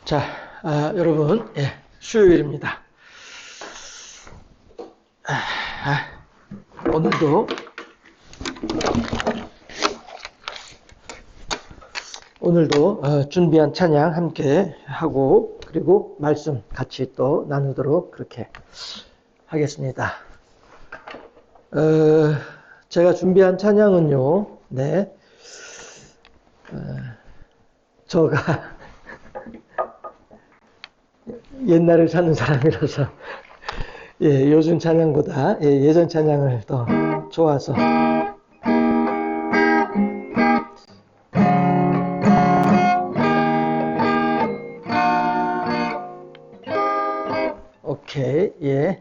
자, 여러분, 수요일입니다. 오늘도 준비한 찬양 함께 하고, 그리고 말씀 같이 또 나누도록 그렇게 하겠습니다. 제가 준비한 찬양은요, 저가 옛날을 사는 사람이라서 요즘 찬양보다 예전 찬양을 더 좋아서 오케이.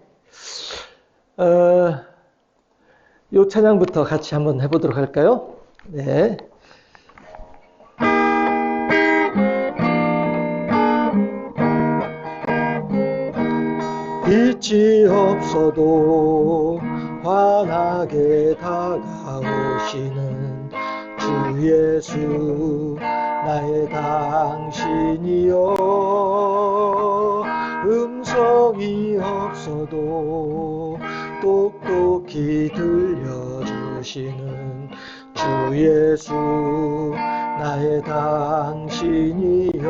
요 찬양부터 같이 한번 해보도록 할까요? 네. 빛이 없어도 환하게 다가오시는 주 예수 나의 당신이여, 음성이 없어도 똑똑히 들려주시는 주 예수 나의 당신이여,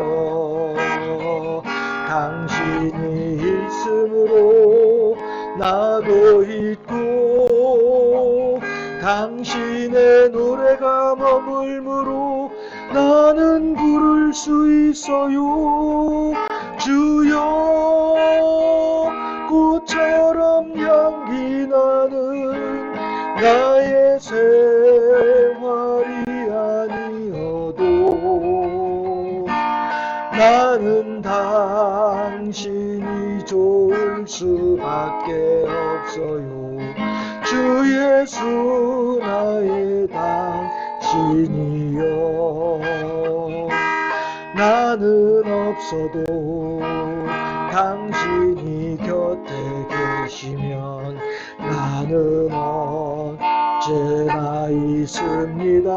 당신이 있으므로 나도 있고, 당신의 노래가 머물므로 나는 부를 수 있어요. 주여, 꽃처럼 향기 나는 나의 생활이 아니어도 나는 당신이 좋을 수밖에 없어요. 주 예수 나의 당신이여, 나는 없어도 당신이 곁에 계시면 나는 언제나 있습니다.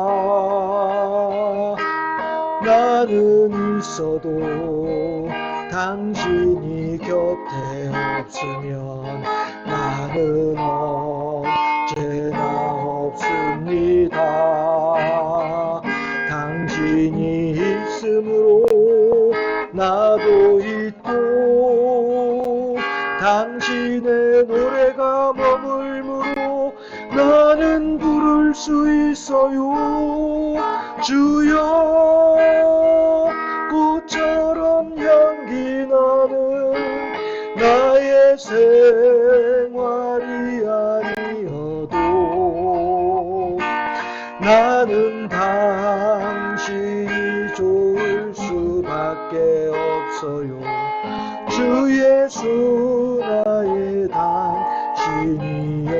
나는 있어도 당신이 곁에 없으면 나는 언제나 없습니다. 당신이 있으므로 나도 있고, 당신의 노래가 머물므로 나는 부를 수 있어요. 주여, 꽃처럼 향기 나는 나의 생활이 아니어도 나는 당신이 좋을 수밖에 없어요. 주 예수 나의 당신이여.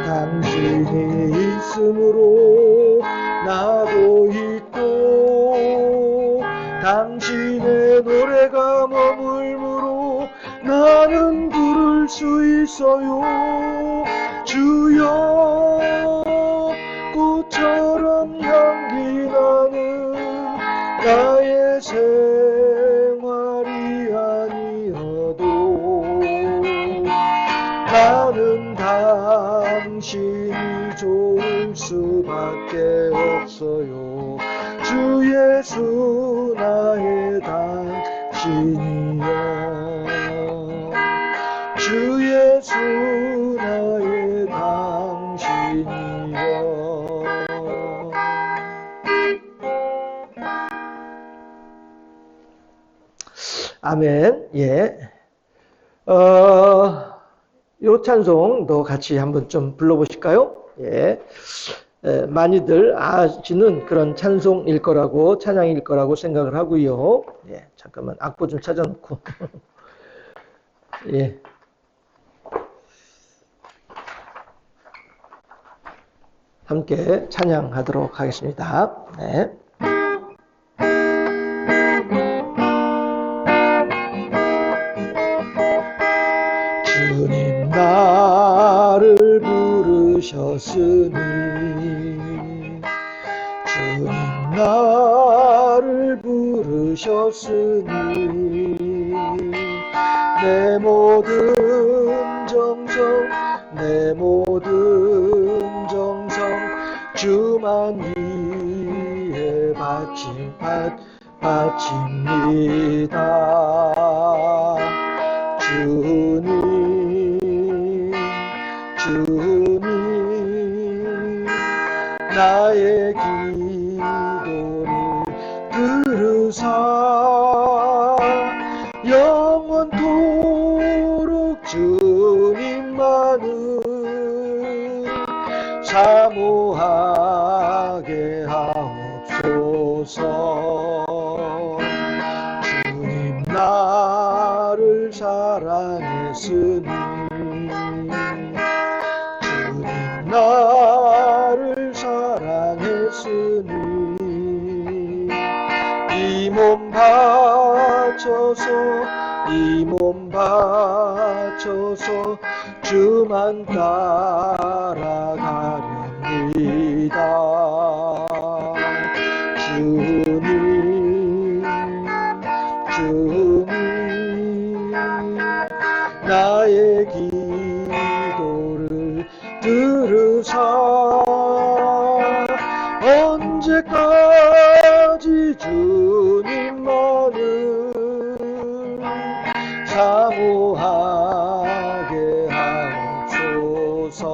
당신이 있으므로 나도 있고, 당신의 노래가 머물므로 나는 부를 수 있어요. 주여, 꽃처럼 향기 나는 나의 생활이 아니어도 나는 당신이 좋을 수밖에 없어요. 주 예수 나의 당신이여, 주 예수 나의 당신이여. 아멘. 요 찬송도 같이 한번 좀 불러보실까요? 많이들 아시는 그런 찬송일 거라고, 찬양일 거라고 생각을 하고요. 예, 잠깐만 악보 좀 찾아놓고. 예. 함께 찬양하도록 하겠습니다. 네. 주님 나를 부르셨으니 주님 나를 부르셨으니 내 모든 정성 내 모든 정성 주만 위해 바칩니다. 주님 나의 기도를 들으사 영원토록 주님만을 사모하게 하옵소서. 주님 나를 사랑했으니 주님 나를 사랑했으니 이 몸 바쳐서 주만 따라가렵니다. 주님 나의 기도를 들으사 언제까지 주님만을 사모하게 하옵소서.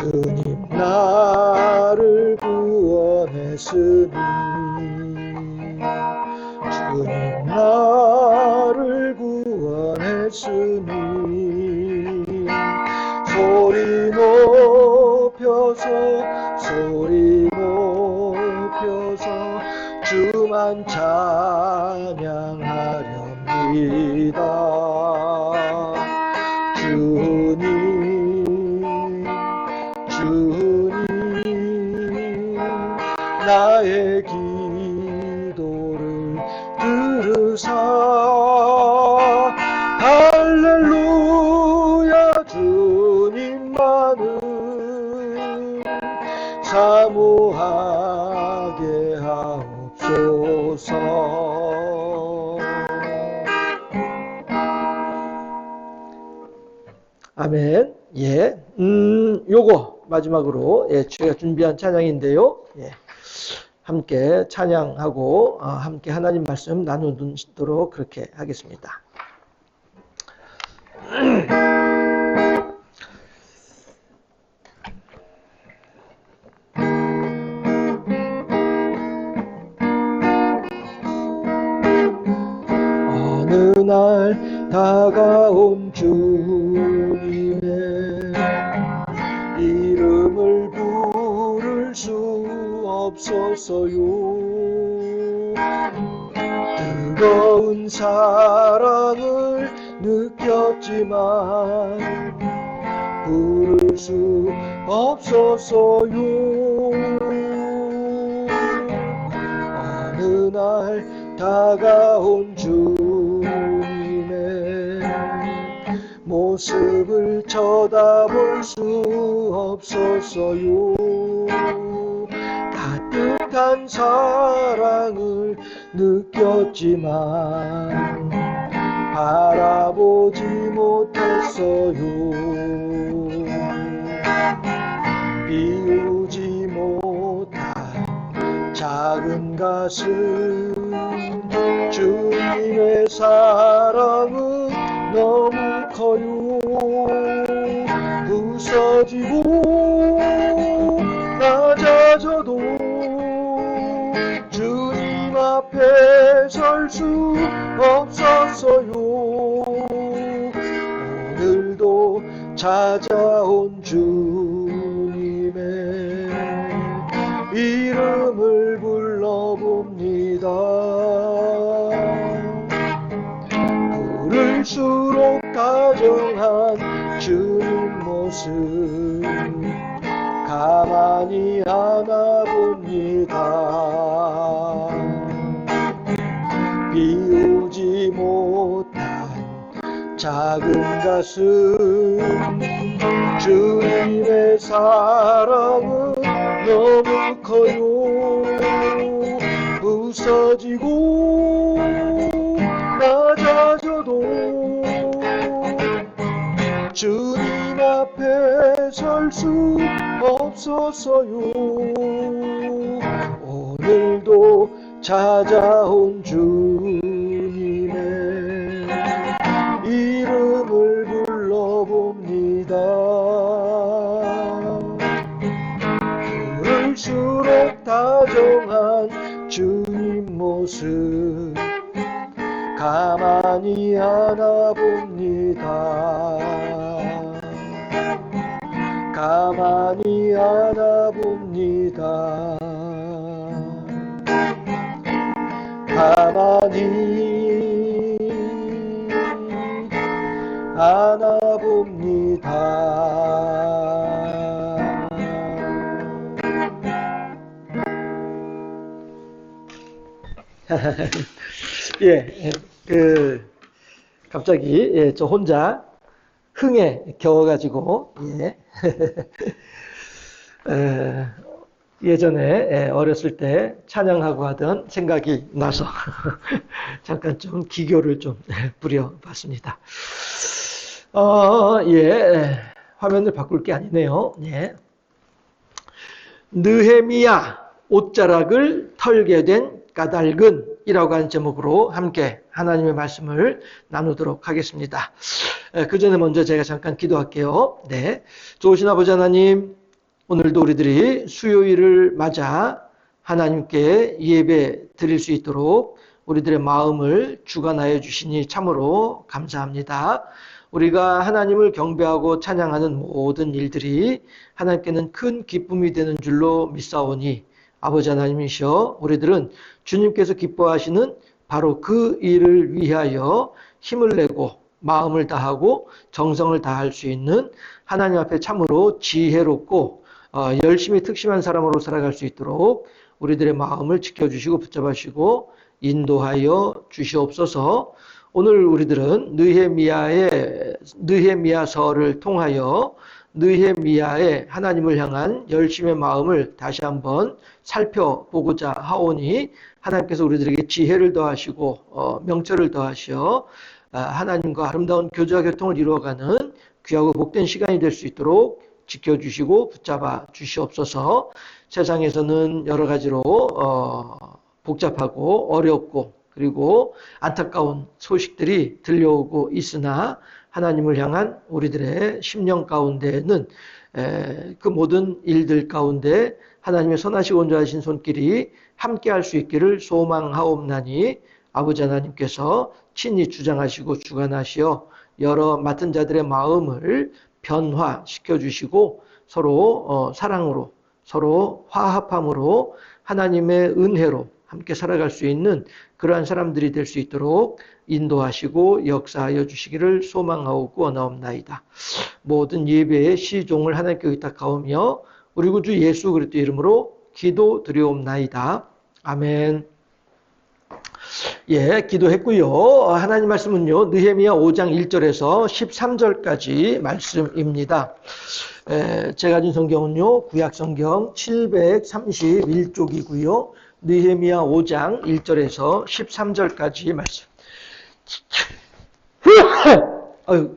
주님 나를 구원했으니 주님 나를 구원했으니 소리 높여서 주만 찬양하렵니다. 주님 나의 기도를 들으사 할렐루야 주님만을 사모하게 하옵소서. 아멘. 예. 요거 마지막으로 제가 준비한 찬양인데요. 예. 함께 찬양하고 함께 하나님 말씀 나누도록 그렇게 하겠습니다. 어느 날 다가온 주님의 이름을 부를 수 없었어요. 뜨거운 사랑을 느꼈지만 부를 수 없었어요. 어느 날 다가온 주님의 모습을 쳐다볼 수 없었어요. 따뜻한 사랑을 느꼈지만 바라보지 못했어요. 비우지 못한 작은 가슴 주님의 사랑은 너무 커요. 부서지고 낮아져도 주님 앞에 설 수 없었어요. 오늘도 찾아온 주님의 이름을 불러봅니다. 부를수록 다정한 주님 모습 가만히 안아봅니다. 비우지 못한 작은 가슴 주님의 사랑은 너무 커요. 부서지고 낮아져도 주님 앞에 설 수 없었어요. 오늘도 찾아온 주님의 이름을 불러봅니다. 부를수록 다정한 주님 모습 가만히 안아봅니다. 가만히 안아봅니다. 가만히 안아봅니다. 예, 갑자기 저 혼자 흥에 겨워가지고 예전에 어렸을 때 찬양하고 하던 생각이 나서 잠깐 좀 기교를 좀 부려봤습니다. 화면을 바꿀 게 아니네요. 느헤미야 옷자락을 털게 된 까닭은 이라고 하는 제목으로 함께 하나님의 말씀을 나누도록 하겠습니다. 그 전에 먼저 제가 잠깐 기도할게요. 좋으신 아버지 하나님, 오늘도 우리들이 수요일을 맞아 하나님께 예배 드릴 수 있도록 우리들의 마음을 주관하여 주시니 참으로 감사합니다. 우리가 하나님을 경배하고 찬양하는 모든 일들이 하나님께는 큰 기쁨이 되는 줄로 믿사오니 아버지 하나님이시여, 우리들은 주님께서 기뻐하시는 바로 그 일을 위하여 힘을 내고 마음을 다하고 정성을 다할 수 있는 하나님 앞에 참으로 지혜롭고 열심히 특심한 사람으로 살아갈 수 있도록 우리들의 마음을 지켜주시고 붙잡으시고 인도하여 주시옵소서. 오늘 우리들은 느헤미야서를 통하여 느헤미야의 하나님을 향한 열심의 마음을 다시 한번 살펴보고자 하오니 하나님께서 우리들에게 지혜를 더하시고 명철을 더하시어 하나님과 아름다운 교제와 교통을 이루어가는 귀하고 복된 시간이 될 수 있도록 지켜주시고 붙잡아 주시옵소서. 세상에서는 여러 가지로 복잡하고 어렵고 그리고 안타까운 소식들이 들려오고 있으나 하나님을 향한 우리들의 심령 가운데는 그 모든 일들 가운데 하나님의 선하시고 온전하신 손길이 함께할 수 있기를 소망하옵나니 아버지 하나님께서 친히 주장하시고 주관하시어 여러 맡은 자들의 마음을 변화시켜 주시고 서로 사랑으로 서로 화합함으로 하나님의 은혜로 함께 살아갈 수 있는 그러한 사람들이 될 수 있도록 인도하시고 역사하여 주시기를 소망하고 원하옵나이다. 모든 예배의 시종을 하나님께 의탁하오며 우리 구주 예수 그리스도 이름으로 기도드리옵나이다. 아멘. 기도했고요. 하나님 말씀은요, 느헤미야 5장 1절에서 13절까지 말씀입니다. 제가 가진 성경은요, 구약 성경 731쪽이고요. 느헤미야 5장 1절에서 13절까지 말씀.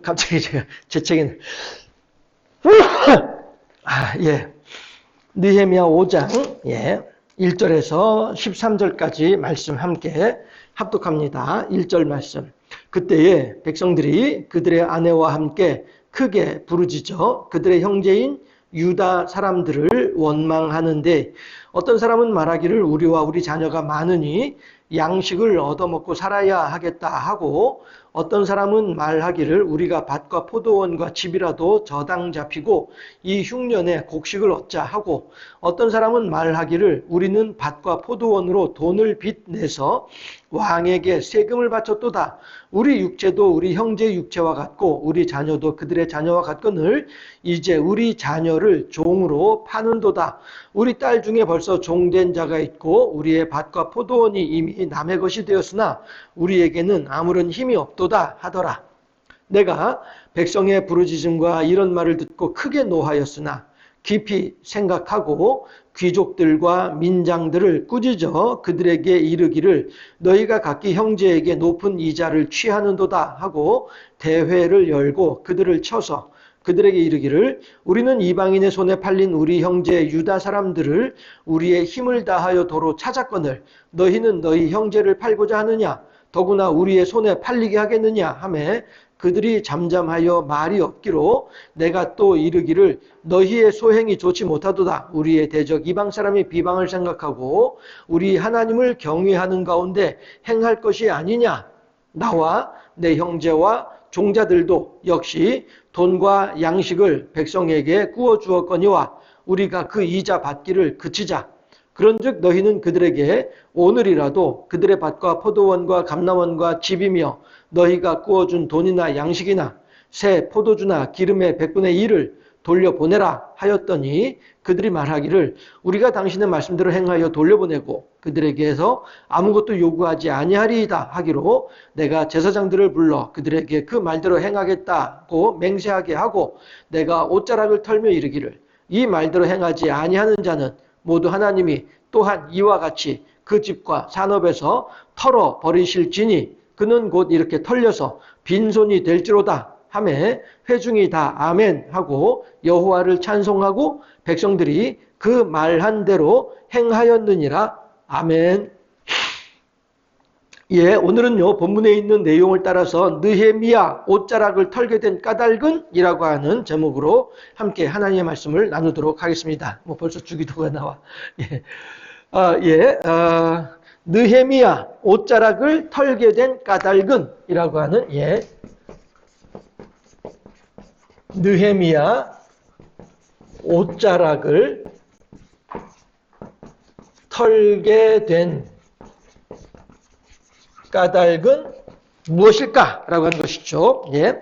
갑자기 제가 재채기는. 느헤미야 5장, 1절에서 13절까지 말씀 함께 합독합니다. 1절 말씀. 그때에 백성들이 그들의 아내와 함께 크게 부르짖어 그들의 형제인 유다 사람들을 원망하는데 어떤 사람은 말하기를 우리와 우리 자녀가 많으니 양식을 얻어먹고 살아야 하겠다 하고 어떤 사람은 말하기를 우리가 밭과 포도원과 집이라도 저당 잡히고 이 흉년에 곡식을 얻자 하고 어떤 사람은 말하기를 우리는 밭과 포도원으로 돈을 빚내서 왕에게 세금을 바쳤도다. 우리 육체도 우리 형제 육체와 같고 우리 자녀도 그들의 자녀와 같거늘 이제 우리 자녀를 종으로 파는도다. 우리 딸 중에 벌써 종된 자가 있고 우리의 밭과 포도원이 이미 남의 것이 되었으나 우리에게는 아무런 힘이 없도다 하더라. 내가 백성의 부르짖음과 이런 말을 듣고 크게 노하였으나 깊이 생각하고 귀족들과 민장들을 꾸짖어 그들에게 이르기를 너희가 각기 형제에게 높은 이자를 취하는도다 하고 대회를 열고 그들을 쳐서 그들에게 이르기를 우리는 이방인의 손에 팔린 우리 형제 유다 사람들을 우리의 힘을 다하여 도로 찾았거늘 너희는 너희 형제를 팔고자 하느냐 더구나 우리의 손에 팔리게 하겠느냐 하매 그들이 잠잠하여 말이 없기로 내가 또 이르기를 너희의 소행이 좋지 못하도다. 우리의 대적 이방 사람이 비방을 생각하고 우리 하나님을 경외하는 가운데 행할 것이 아니냐. 나와 내 형제와 종자들도 역시 돈과 양식을 백성에게 구워 주었거니와 우리가 그 이자 받기를 그치자. 그런즉 너희는 그들에게 오늘이라도 그들의 밭과 포도원과 감람원과 집이며 너희가 구워준 돈이나 양식이나 새 포도주나 기름의 100분의 1을 돌려보내라 하였더니 그들이 말하기를 우리가 당신의 말씀대로 행하여 돌려보내고 그들에게서 아무것도 요구하지 아니하리이다 하기로 내가 제사장들을 불러 그들에게 그 말대로 행하겠다고 맹세하게 하고 내가 옷자락을 털며 이르기를 이 말대로 행하지 아니하는 자는 모두 하나님이 또한 이와 같이 그 집과 산업에서 털어 버리실지니 그는 곧 이렇게 털려서 빈손이 될지로다 하매 회중이 다 아멘 하고 여호와를 찬송하고 백성들이 그 말한 대로 행하였느니라. 아멘. 예, 오늘은요 본문에 있는 내용을 따라서 느헤미야 옷자락을 털게 된 까닭은 이라고 하는 제목으로 함께 하나님의 말씀을 나누도록 하겠습니다. 뭐 벌써 주기도가 나와. 느헤미야 옷자락을 털게 된 까닭은 이라고 하는 느헤미야 옷자락을 털게 된 까닭은 무엇일까? 라고 하는 것이죠. 예.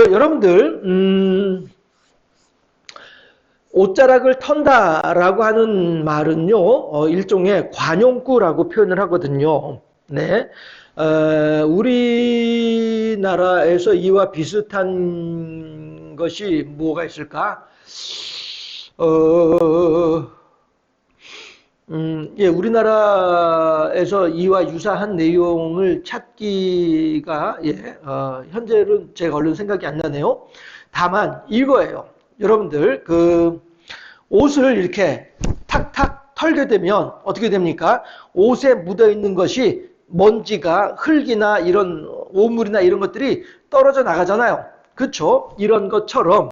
여러분들, 옷자락을 턴다라고 하는 말은요, 일종의 관용구라고 표현을 하거든요. 네. 우리나라에서 이와 비슷한 것이 뭐가 있을까? 예, 우리나라에서 이와 유사한 내용을 찾기가, 현재는 제가 얼른 생각이 안 나네요. 다만, 이거예요. 여러분들, 옷을 이렇게 탁탁 털게 되면 어떻게 됩니까? 옷에 묻어 있는 것이 먼지가 흙이나 이런 오물이나 이런 것들이 떨어져 나가잖아요. 그렇죠? 이런 것처럼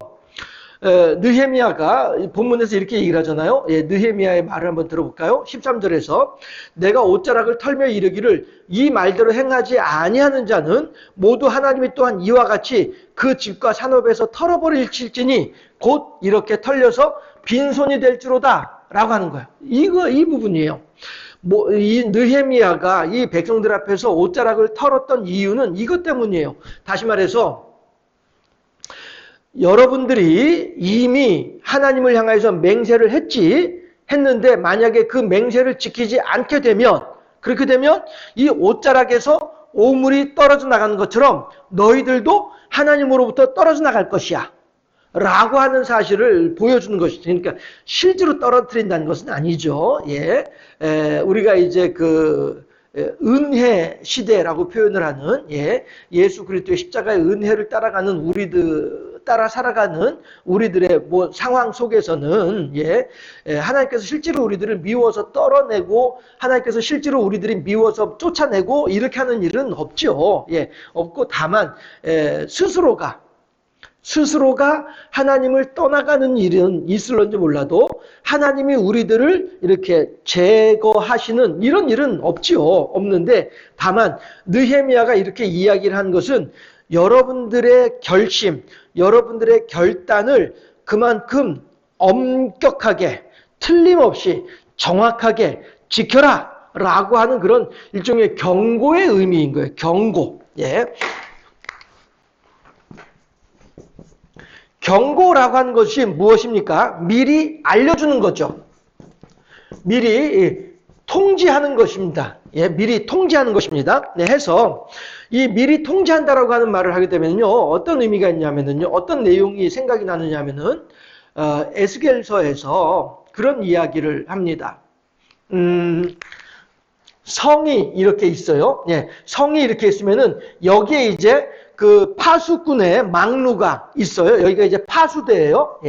느헤미야가 본문에서 이렇게 얘기를 하잖아요. 예, 느헤미야의 말을 한번 들어볼까요? 13절에서 내가 옷자락을 털며 이르기를 이 말대로 행하지 아니하는 자는 모두 하나님이 또한 이와 같이 그 집과 산업에서 털어버릴지니 곧 이렇게 털려서 빈손이 될지로다 라고 하는 거예요. 이 부분이에요. 이 느헤미야가 이 백성들 앞에서 옷자락을 털었던 이유는 이것 때문이에요. 다시 말해서 여러분들이 이미 하나님을 향해서 맹세를 했는데 만약에 그 맹세를 지키지 않게 되면 그렇게 되면 이 옷자락에서 오물이 떨어져 나가는 것처럼 너희들도 하나님으로부터 떨어져 나갈 것이야 라고 하는 사실을 보여주는 것이죠. 그러니까 실제로 떨어뜨린다는 것은 아니죠. 예, 우리가 이제 은혜 시대라고 표현을 하는 예수 그리스도의 십자가의 은혜를 따라가는 따라 살아가는 우리들의 뭐 상황 속에서는 하나님께서 실제로 우리들을 미워서 떨어내고 하나님께서 실제로 우리들이 미워서 쫓아내고 이렇게 하는 일은 없죠. 없고 다만 스스로가 하나님을 떠나가는 일은 있을런지 몰라도 하나님이 우리들을 이렇게 제거하시는 이런 일은 없지요. 없는데 다만 느헤미야가 이렇게 이야기를 한 것은 여러분들의 결심, 여러분들의 결단을 그만큼 엄격하게 틀림없이 정확하게 지켜라 라고 하는 그런 일종의 경고의 의미인 거예요. 경고. 경고라고 하는 것이 무엇입니까? 미리 알려주는 거죠. 미리 통지하는 것입니다. 미리 통지하는 것입니다. 해서 이 미리 통지한다라고 하는 말을 하게 되면요, 어떤 의미가 있냐면요, 어떤 내용이 생각이 나느냐면은 에스겔서에서 그런 이야기를 합니다. 성이 이렇게 있어요. 성이 이렇게 있으면은 여기에 이제 그 파수꾼의 막루가 있어요. 여기가 이제 파수대예요.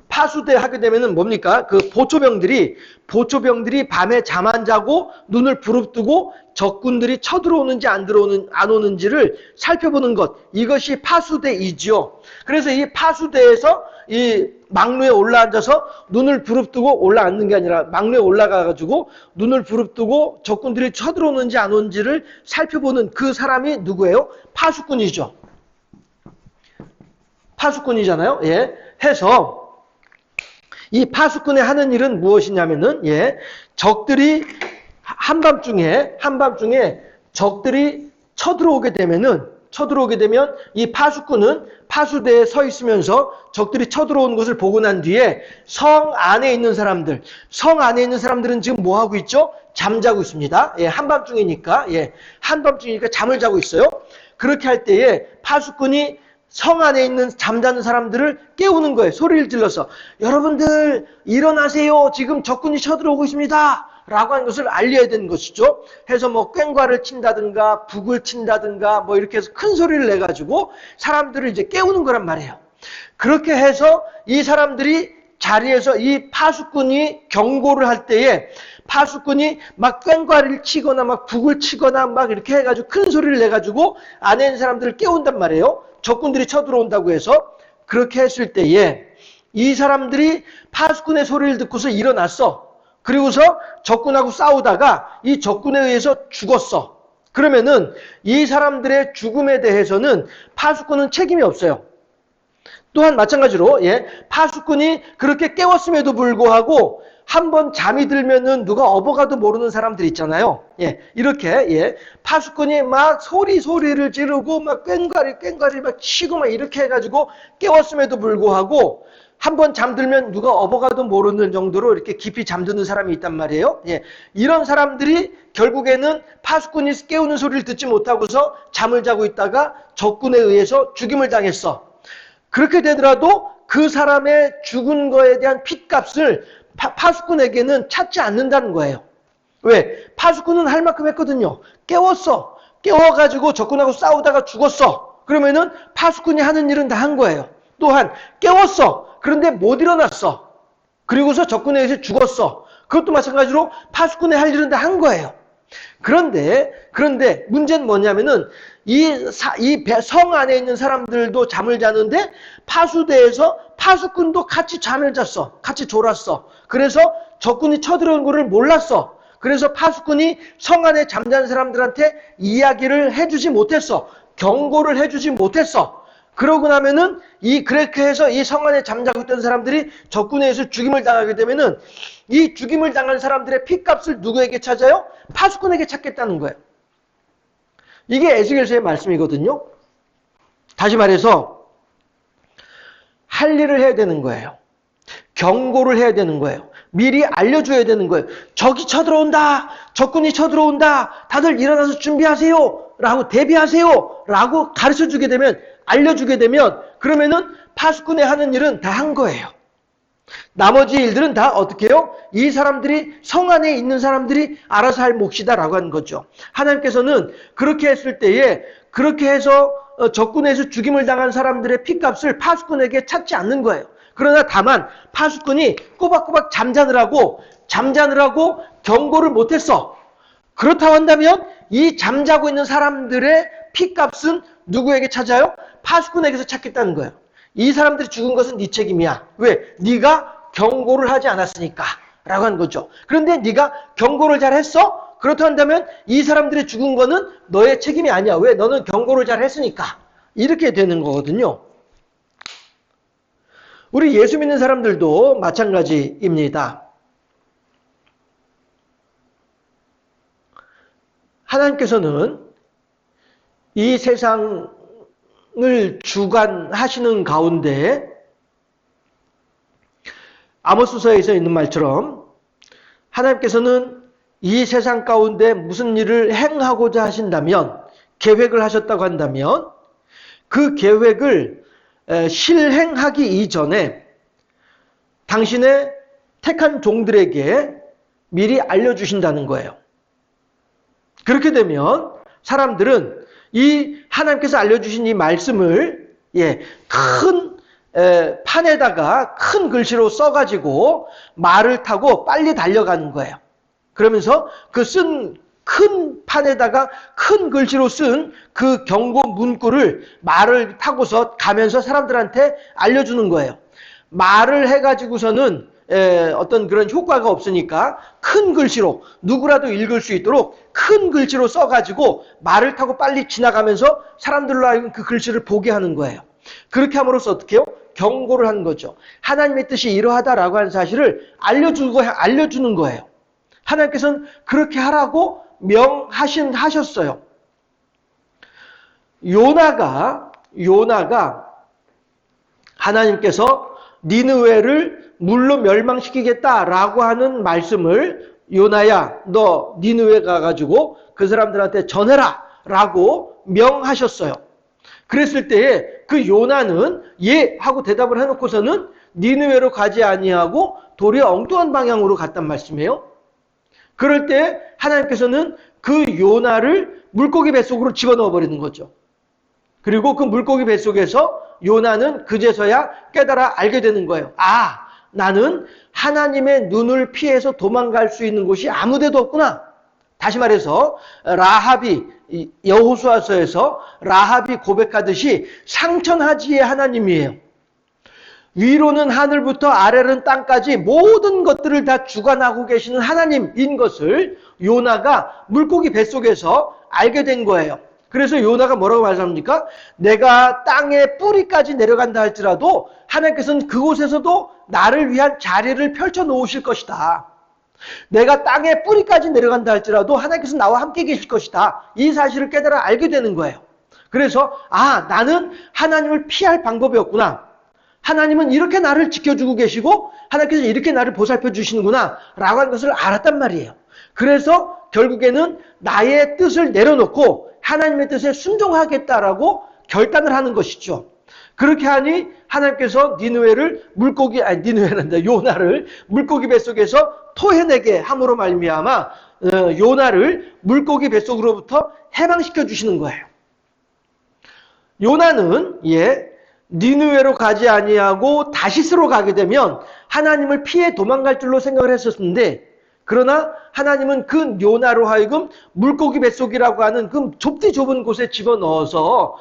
파수대 하게 되면은 뭡니까? 그 보초병들이 밤에 잠 안 자고 눈을 부릅뜨고 적군들이 쳐들어오는지 안 오는지를 살펴보는 것. 이것이 파수대이지요. 그래서 이 파수대에서 이 막루에 올라앉아서 눈을 부릅뜨고 올라앉는 게 아니라 막루에 올라가가지고 눈을 부릅뜨고 적군들이 쳐들어오는지 안 오는지를 살펴보는 그 사람이 누구예요? 파수꾼이죠. 파수꾼이잖아요. 해서 이 파수꾼의 하는 일은 무엇이냐면은 적들이 한밤중에 적들이 쳐들어오게 되면 이 파수꾼은 파수대에 서 있으면서 적들이 쳐들어오는 것을 보고 난 뒤에 성 안에 있는 사람들은 지금 뭐 하고 있죠? 잠자고 있습니다. 한밤중이니까 잠을 자고 있어요. 그렇게 할 때에 파수꾼이 성 안에 있는 잠자는 사람들을 깨우는 거예요. 소리를 질러서 여러분들 일어나세요. 지금 적군이 쳐들어오고 있습니다. 라고 하는 것을 알려야 되는 것이죠. 해서 뭐 꽹과를 친다든가 북을 친다든가 뭐 이렇게 해서 큰 소리를 내가지고 사람들을 이제 깨우는 거란 말이에요. 그렇게 해서 이 사람들이 자리에서 이 파수꾼이 경고를 할 때에 파수꾼이 막 꽹과를 치거나 막 북을 치거나 막 이렇게 해가지고 큰 소리를 내가지고 안에 있는 사람들을 깨운단 말이에요. 적군들이 쳐들어온다고 해서 그렇게 했을 때에 이 사람들이 파수꾼의 소리를 듣고서 일어났어. 그리고서 적군하고 싸우다가 이 적군에 의해서 죽었어. 그러면은 이 사람들의 죽음에 대해서는 파수꾼은 책임이 없어요. 또한 마찬가지로 파수꾼이 그렇게 깨웠음에도 불구하고 한번 잠이 들면은 누가 업어가도 모르는 사람들 있잖아요. 이렇게 파수꾼이 막 소리를 지르고 막 꽹과리 막 치고 막 이렇게 해가지고 깨웠음에도 불구하고 한번 잠들면 누가 업어가도 모르는 정도로 이렇게 깊이 잠드는 사람이 있단 말이에요. 이런 사람들이 결국에는 파수꾼이 깨우는 소리를 듣지 못하고서 잠을 자고 있다가 적군에 의해서 죽임을 당했어. 그렇게 되더라도 그 사람의 죽은 거에 대한 핏값을 파수꾼에게는 찾지 않는다는 거예요. 왜? 파수꾼은 할 만큼 했거든요. 깨웠어. 깨워가지고 적군하고 싸우다가 죽었어. 그러면은 파수꾼이 하는 일은 다 한 거예요. 또한 깨웠어. 그런데 못 일어났어. 그리고서 적군에 의해서 죽었어. 그것도 마찬가지로 파수꾼이 할 일은 다 한 거예요. 그런데 문제는 뭐냐면은 이 성 안에 있는 사람들도 잠을 자는데 파수대에서 파수꾼도 같이 잠을 잤어. 같이 졸았어. 그래서 적군이 쳐들어온 거를 몰랐어. 그래서 파수꾼이 성 안에 잠자는 사람들한테 이야기를 해주지 못했어. 경고를 해주지 못했어. 그러고 나면은 그렇게 해서 이 성 안에 잠자고 있던 사람들이 적군에 의해서 죽임을 당하게 되면은 이 죽임을 당한 사람들의 핏값을 누구에게 찾아요? 파수꾼에게 찾겠다는 거예요. 이게 에스겔서의 말씀이거든요. 다시 말해서 할 일을 해야 되는 거예요. 경고를 해야 되는 거예요. 미리 알려줘야 되는 거예요. 적이 쳐들어온다. 적군이 쳐들어온다. 다들 일어나서 준비하세요. 라고 대비하세요. 라고 가르쳐주게 되면 알려주게 되면 그러면은 파수꾼이 하는 일은 다 한 거예요. 나머지 일들은 다 어떻게 해요? 이 사람들이 성 안에 있는 사람들이 알아서 할 몫이다 라고 하는 거죠. 하나님께서는 그렇게 했을 때에 그렇게 해서 적군에서 죽임을 당한 사람들의 피값을 파수꾼에게 찾지 않는 거예요. 그러나 다만 파수꾼이 꼬박꼬박 잠자느라고 경고를 못했어. 그렇다고 한다면 이 잠자고 있는 사람들의 피값은 누구에게 찾아요? 파수꾼에게서 찾겠다는 거예요. 이 사람들이 죽은 것은 네 책임이야. 왜? 네가 경고를 하지 않았으니까 라고 하는 거죠. 그런데 네가 경고를 잘 했어? 그렇다고 한다면 이 사람들이 죽은 거는 너의 책임이 아니야. 왜? 너는 경고를 잘 했으니까. 이렇게 되는 거거든요. 우리 예수 믿는 사람들도 마찬가지입니다. 하나님께서는 이 세상을 주관하시는 가운데 아모스서에서 있는 말처럼 하나님께서는 이 세상 가운데 무슨 일을 행하고자 하신다면, 계획을 하셨다고 한다면 그 계획을 실행하기 이전에 당신의 택한 종들에게 미리 알려주신다는 거예요. 그렇게 되면 사람들은 이 하나님께서 알려주신 이 말씀을 큰 판에다가 큰 글씨로 써가지고 말을 타고 빨리 달려가는 거예요. 그러면서 그 쓴 큰 판에다가 큰 글씨로 쓴 그 경고 문구를 말을 타고서 가면서 사람들한테 알려주는 거예요. 말을 해가지고서는 어떤 그런 효과가 없으니까 큰 글씨로 누구라도 읽을 수 있도록 큰 글씨로 써가지고 말을 타고 빨리 지나가면서 사람들로 하여금 그 글씨를 보게 하는 거예요. 그렇게 함으로써 어떻게 해요? 경고를 하는 거죠. 하나님의 뜻이 이러하다라고 하는 사실을 알려주는 거예요. 하나님께서는 그렇게 하라고 하셨어요. 요나가 하나님께서 니느웨를 물로 멸망시키겠다라고 하는 말씀을 요나야 너 니느웨 가가지고 그 사람들한테 전해라 라고 명하셨어요. 그랬을 때에 그 요나는 예 하고 대답을 해놓고서는 니느웨로 가지 아니하고 도리어 엉뚱한 방향으로 갔단 말씀이에요. 그럴 때 하나님께서는 그 요나를 물고기 뱃속으로 집어넣어 버리는 거죠. 그리고 그 물고기 뱃속에서 요나는 그제서야 깨달아 알게 되는 거예요. 아, 나는 하나님의 눈을 피해서 도망갈 수 있는 곳이 아무 데도 없구나. 다시 말해서 라합이 여호수아서에서 라합이 고백하듯이 상천하지의 하나님이에요. 위로는 하늘부터 아래는 땅까지 모든 것들을 다 주관하고 계시는 하나님인 것을 요나가 물고기 뱃속에서 알게 된 거예요. 그래서 요나가 뭐라고 말합니까? 내가 땅의 뿌리까지 내려간다 할지라도 하나님께서는 그곳에서도 나를 위한 자리를 펼쳐 놓으실 것이다. 내가 땅의 뿌리까지 내려간다 할지라도 하나님께서 나와 함께 계실 것이다. 이 사실을 깨달아 알게 되는 거예요. 그래서 나는 하나님을 피할 방법이 없구나. 하나님은 이렇게 나를 지켜주고 계시고 하나님께서 이렇게 나를 보살펴 주시는구나 라고 하는 것을 알았단 말이에요. 그래서 결국에는 나의 뜻을 내려놓고 하나님의 뜻에 순종하겠다라고 결단을 하는 것이죠. 그렇게 하니 하나님께서 요나를 물고기 뱃속에서 토해내게 함으로 말미암아 요나를 물고기 뱃속으로부터 해방시켜 주시는 거예요. 요나는 니느웨로 가지 아니하고 다시스로 가게 되면 하나님을 피해 도망갈 줄로 생각을 했었는데, 그러나 하나님은 그 요나로 하여금 물고기 뱃속이라고 하는 그 좁디 좁은 곳에 집어넣어서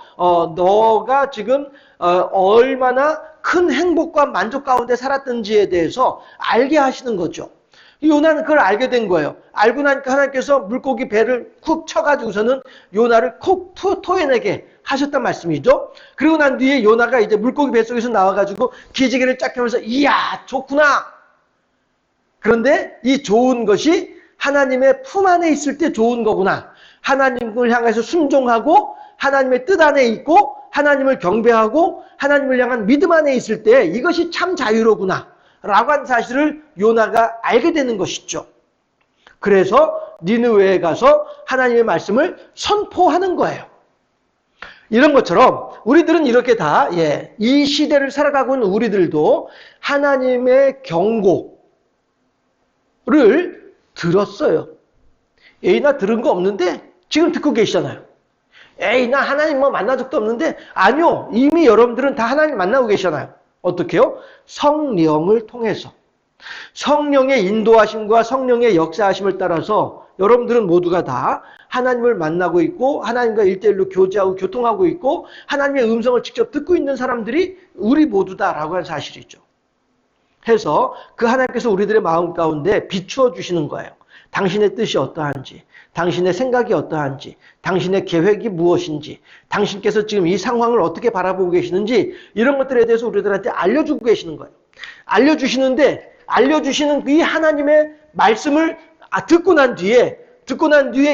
너가 지금 얼마나 큰 행복과 만족 가운데 살았던지에 대해서 알게 하시는 거죠. 요나는 그걸 알게 된 거예요. 알고 나니까 하나님께서 물고기 배를 쿡 쳐가지고서는 요나를 콕 토해내게 하셨단 말씀이죠. 그리고 난 뒤에 요나가 이제 물고기 뱃속에서 나와가지고 기지개를 쫙 펴면서 이야 좋구나. 그런데 이 좋은 것이 하나님의 품 안에 있을 때 좋은 거구나. 하나님을 향해서 순종하고 하나님의 뜻 안에 있고 하나님을 경배하고 하나님을 향한 믿음 안에 있을 때 이것이 참 자유로구나 라고 한 사실을 요나가 알게 되는 것이죠. 그래서 니느웨에 가서 하나님의 말씀을 선포하는 거예요. 이런 것처럼 우리들은 이렇게 이 시대를 살아가고 있는 우리들도 하나님의 경고를 들었어요. 나 들은 거 없는데 지금 듣고 계시잖아요. 에이, 나 하나님 뭐 만난 적도 없는데. 아니요. 이미 여러분들은 다 하나님 만나고 계시잖아요. 어떻게요? 성령을 통해서. 성령의 인도하심과 성령의 역사하심을 따라서 여러분들은 모두가 다 하나님을 만나고 있고 하나님과 일대일로 교제하고 교통하고 있고 하나님의 음성을 직접 듣고 있는 사람들이 우리 모두다라고 하는 사실이죠. 해서 그 하나님께서 우리들의 마음 가운데 비추어 주시는 거예요. 당신의 뜻이 어떠한지, 당신의 생각이 어떠한지, 당신의 계획이 무엇인지, 당신께서 지금 이 상황을 어떻게 바라보고 계시는지 이런 것들에 대해서 우리들한테 알려주고 계시는 거예요. 알려주시는데 알려주시는 이 하나님의 말씀을 듣고 난 뒤에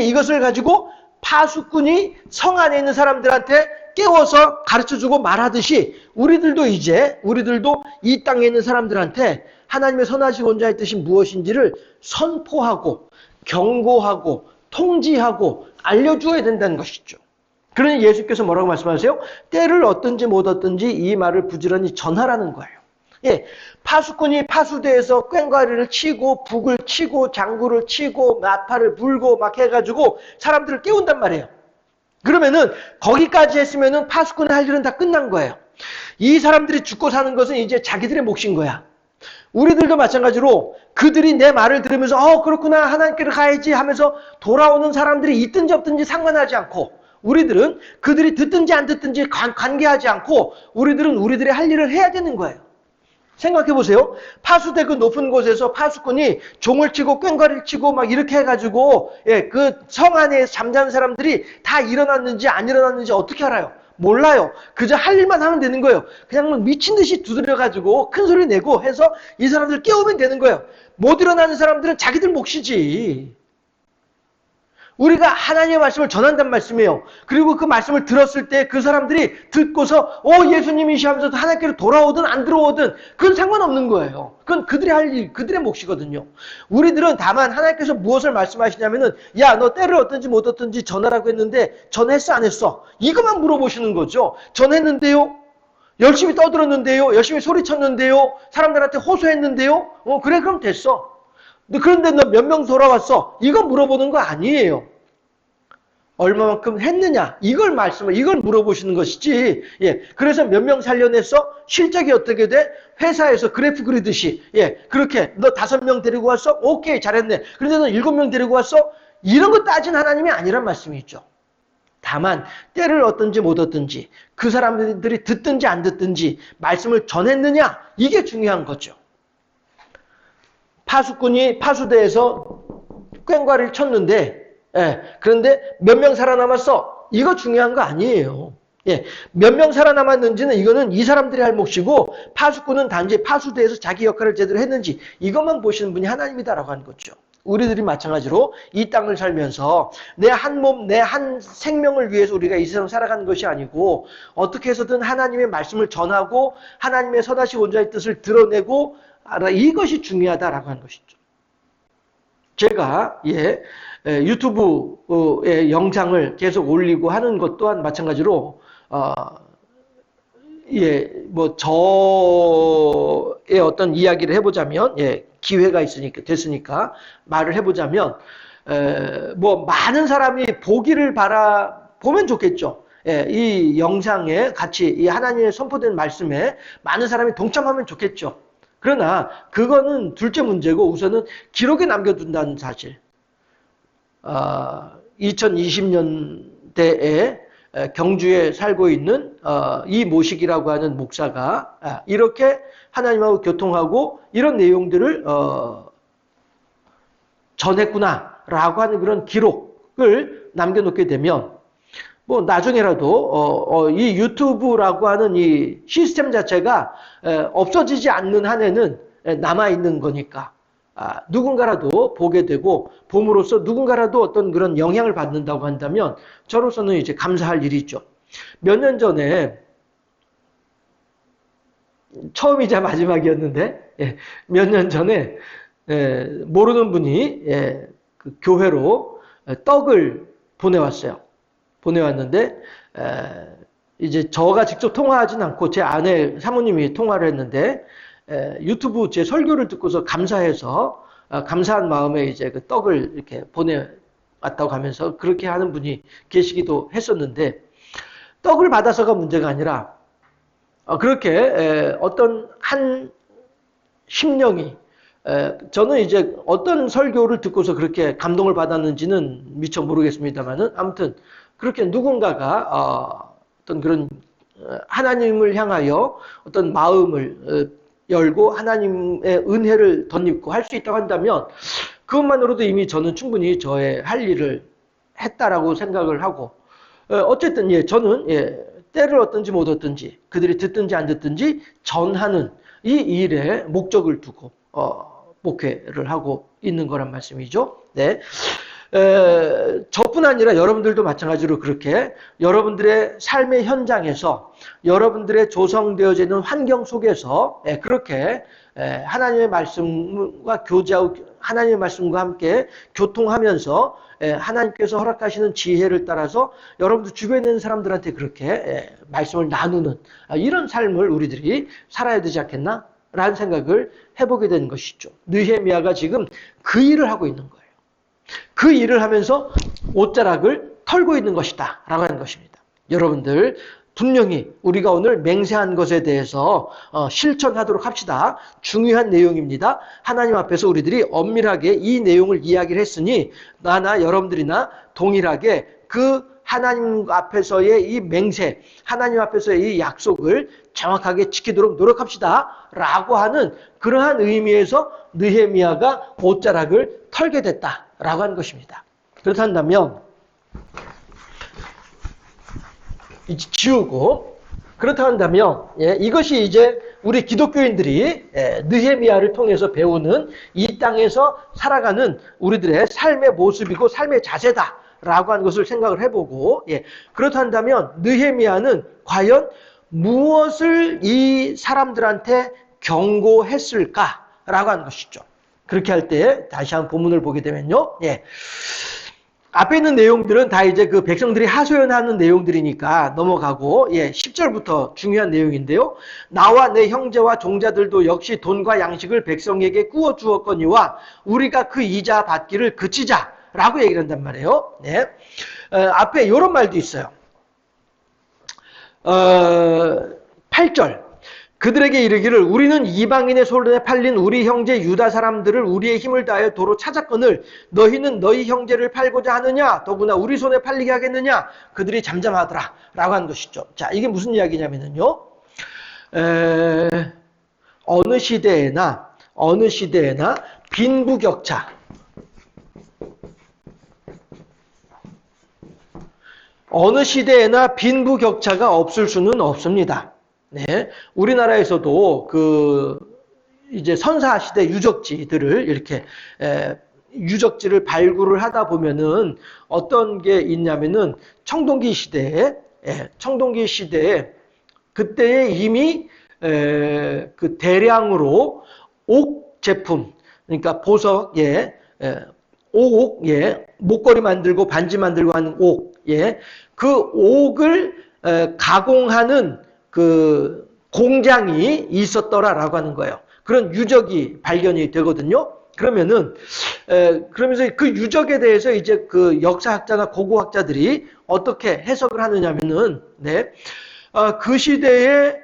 이것을 가지고 파수꾼이 성 안에 있는 사람들한테 깨워서 가르쳐주고 말하듯이 우리들도 이 땅에 있는 사람들한테 하나님의 선하시고 온자의 뜻이 무엇인지를 선포하고 경고하고 통지하고 알려주어야 된다는 것이죠. 그러니 예수께서 뭐라고 말씀하세요? 때를 얻든지 못 얻든지 이 말을 부지런히 전하라는 거예요. 예, 파수꾼이 파수대에서 꽹과리를 치고 북을 치고 장구를 치고 나팔을 불고 막 해가지고 사람들을 깨운단 말이에요. 그러면은 거기까지 했으면은 파수꾼의 할 일은 다 끝난 거예요. 이 사람들이 죽고 사는 것은 이제 자기들의 몫인 거야. 우리들도 마찬가지로 그들이 내 말을 들으면서 그렇구나 하나님께로 가야지 하면서 돌아오는 사람들이 있든지 없든지 상관하지 않고 우리들은 그들이 듣든지 안 듣든지 관계하지 않고 우리들은 우리들의 할 일을 해야 되는 거예요. 생각해 보세요. 파수대 그 높은 곳에서 파수꾼이 종을 치고 꽹과리를 치고 막 이렇게 해가지고 그 성 안에 잠자는 사람들이 다 일어났는지 안 일어났는지 어떻게 알아요? 몰라요. 그저 할 일만 하면 되는 거예요. 그냥 미친 듯이 두드려가지고 큰 소리 내고 해서 이 사람들 깨우면 되는 거예요. 못 일어나는 사람들은 자기들 몫이지. 우리가 하나님의 말씀을 전한단 말씀이에요. 그리고 그 말씀을 들었을 때 그 사람들이 듣고서 예수님이시 하면서 하나님께로 돌아오든 안 들어오든 그건 상관없는 거예요. 그건 그들이 할 일, 그들의 몫이거든요. 우리들은 다만 하나님께서 무엇을 말씀하시냐면은 야, 너 때를 얻든지 못 얻든지 전하라고 했는데 전했어 안 했어? 이것만 물어보시는 거죠. 전했는데요? 열심히 떠들었는데요? 열심히 소리쳤는데요? 사람들한테 호소했는데요? 그래 그럼 됐어. 그런데 너 몇 명 돌아왔어? 이거 물어보는 거 아니에요. 얼마만큼 했느냐? 이걸 물어보시는 것이지. 예. 그래서 몇 명 살려냈어? 실적이 어떻게 돼? 회사에서 그래프 그리듯이. 예. 그렇게 너 5명 데리고 왔어? 오케이, 잘했네. 그런데 너 7명 데리고 왔어? 이런 거 따진 하나님이 아니란 말씀이죠. 다만 때를 얻든지 못 얻든지 그 사람들이 듣든지 안 듣든지 말씀을 전했느냐? 이게 중요한 거죠. 파수꾼이 파수대에서 꽹과리를 쳤는데 그런데 몇 명 살아남았어? 이거 중요한 거 아니에요. 몇 명 살아남았는지는 이거는 이 사람들이 할 몫이고 파수꾼은 단지 파수대에서 자기 역할을 제대로 했는지 이것만 보시는 분이 하나님이다라고 하는 거죠. 우리들이 마찬가지로 이 땅을 살면서 내 한 몸, 내 한 생명을 위해서 우리가 이 세상 살아가는 것이 아니고 어떻게 해서든 하나님의 말씀을 전하고 하나님의 선하시고 온자의 뜻을 드러내고 이것이 중요하다라고 하는 것이죠. 제가 유튜브에 영상을 계속 올리고 하는 것 또한 마찬가지로 저의 어떤 이야기를 해보자면 기회가 됐으니까 말을 해보자면 많은 사람이 보기를 보면 좋겠죠. 이 영상에 같이 이 하나님의 선포된 말씀에 많은 사람이 동참하면 좋겠죠. 그러나 그거는 둘째 문제고 우선은 기록에 남겨둔다는 사실. 2020년대에 경주에 살고 있는 이 모식이라고 하는 목사가 이렇게 하나님하고 교통하고 이런 내용들을 전했구나라고 하는 그런 기록을 남겨놓게 되면 나중에라도 이 유튜브라고 하는 이 시스템 자체가 없어지지 않는 한에는 남아있는 거니까 누군가라도 보게 되고 봄으로써 누군가라도 어떤 그런 영향을 받는다고 한다면 저로서는 이제 감사할 일이죠. 몇 년 전에 처음이자 마지막이었는데 몇 년 전에 모르는 분이 그 교회로 떡을 보내왔는데 이제 저가 직접 통화하진 않고 제 아내 사모님이 통화를 했는데 유튜브 제 설교를 듣고서 감사해서 감사한 마음에 이제 그 떡을 이렇게 같다고 하면서 그렇게 하는 분이 계시기도 했었는데, 떡을 받아서가 문제가 아니라 그렇게 어떤 한 심령이, 저는 이제 어떤 설교를 듣고서 그렇게 감동을 받았는지는 미처 모르겠습니다만은, 아무튼 그렇게 누군가가 어떤 그런 하나님을 향하여 어떤 마음을 열고 하나님의 은혜를 덧입고 할 수 있다고 한다면, 그것만으로도 이미 저는 충분히 저의 할 일을 했다라고 생각을 하고, 어쨌든 저는 때를 얻든지 못 얻든지, 그들이 듣든지 안 듣든지 전하는 이 일에 목적을 두고 목회를 하고 있는 거란 말씀이죠. 네. 저뿐 아니라 여러분들도 마찬가지로 그렇게 여러분들의 삶의 현장에서, 여러분들의 조성되어져 있는 환경 속에서 그렇게 하나님의 말씀과 교제하고 하나님의 말씀과 함께 교통하면서 하나님께서 허락하시는 지혜를 따라서 여러분들 주변에 있는 사람들한테 그렇게 말씀을 나누는 이런 삶을 우리들이 살아야 되지 않겠나? 라는 생각을 해보게 된 것이죠. 느헤미야가 지금 그 일을 하고 있는 거예요. 그 일을 하면서 옷자락을 털고 있는 것이다 라고 하는 것입니다. 여러분들 분명히 우리가 오늘 맹세한 것에 대해서 실천하도록 합시다. 중요한 내용입니다. 하나님 앞에서 우리들이 엄밀하게 이 내용을 이야기를 했으니 나나 여러분들이나 동일하게 그 하나님 앞에서의 이 맹세, 하나님 앞에서의 이 약속을 정확하게 지키도록 노력합시다 라고 하는 그러한 의미에서 느헤미야가 옷자락을 털게 됐다라고 하는 것입니다. 그렇다면 지우고, 그렇다 한다면 이것이 이제 우리 기독교인들이 느헤미야를 통해서 배우는 이 땅에서 살아가는 우리들의 삶의 모습이고 삶의 자세다라고 하는 것을 생각을 해보고, 그렇다 한다면 느헤미야는 과연 무엇을 이 사람들한테 경고했을까라고 하는 것이죠. 그렇게 할 때 다시 한번 본문을 보게 되면요, 앞에 있는 내용들은 다 이제 그 백성들이 하소연하는 내용들이니까 넘어가고, 10절부터 중요한 내용인데요. 나와 내 형제와 종자들도 역시 돈과 양식을 백성에게 구워 주었거니와 우리가 그 이자 받기를 그치자라고 얘기를 한단 말이에요. 앞에 이런 말도 있어요. 8절. 그들에게 이르기를 우리는 이방인의 손에 팔린 우리 형제 유다 사람들을 우리의 힘을 다하여 도로 찾았거늘 너희는 너희 형제를 팔고자 하느냐? 더구나 우리 손에 팔리게 하겠느냐? 그들이 잠잠하더라 라고 하는 것이죠. 자, 이게 무슨 이야기냐면요, 어느 시대에나 빈부격차, 어느 시대에나 빈부격차가 없을 수는 없습니다. 우리나라에서도 이제 선사시대 유적지들을 이렇게 유적지를 발굴을 하다 보면은 어떤 게 있냐면은 청동기 시대에 그때에 이미 그 대량으로 옥 제품, 그러니까 보석, 옥, 목걸이 만들고 반지 만들고 하는 옥, 그 옥을 가공하는 그 공장이 있었더라라고 하는 거예요. 그런 유적이 발견이 되거든요. 그러면서 그 유적에 대해서 이제 그 역사학자나 고고학자들이 어떻게 해석을 하느냐면은, 그 시대에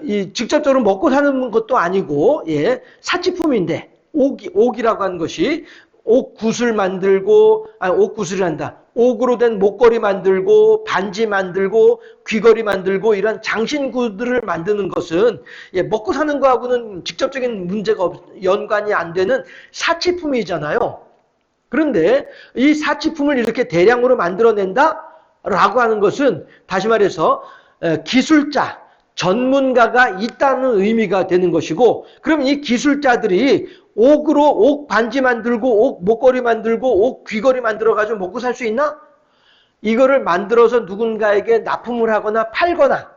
이 직접적으로 먹고 사는 것도 아니고, 사치품인데 옥이라고 하는 것이 옥굿을 만들고, 옥굿이란다. 옥으로 된 목걸이 만들고 반지 만들고 귀걸이 만들고 이런 장신구들을 만드는 것은 먹고 사는 거하고는 직접적인 문제가 연관이 안 되는 사치품이잖아요. 그런데 이 사치품을 이렇게 대량으로 만들어낸다라고 하는 것은 다시 말해서 기술자, 전문가가 있다는 의미가 되는 것이고, 그럼 이 기술자들이 옥으로 옥 반지 만들고 옥 목걸이 만들고 옥 귀걸이 만들어가지고 먹고 살 수 있나? 이거를 만들어서 누군가에게 납품을 하거나 팔거나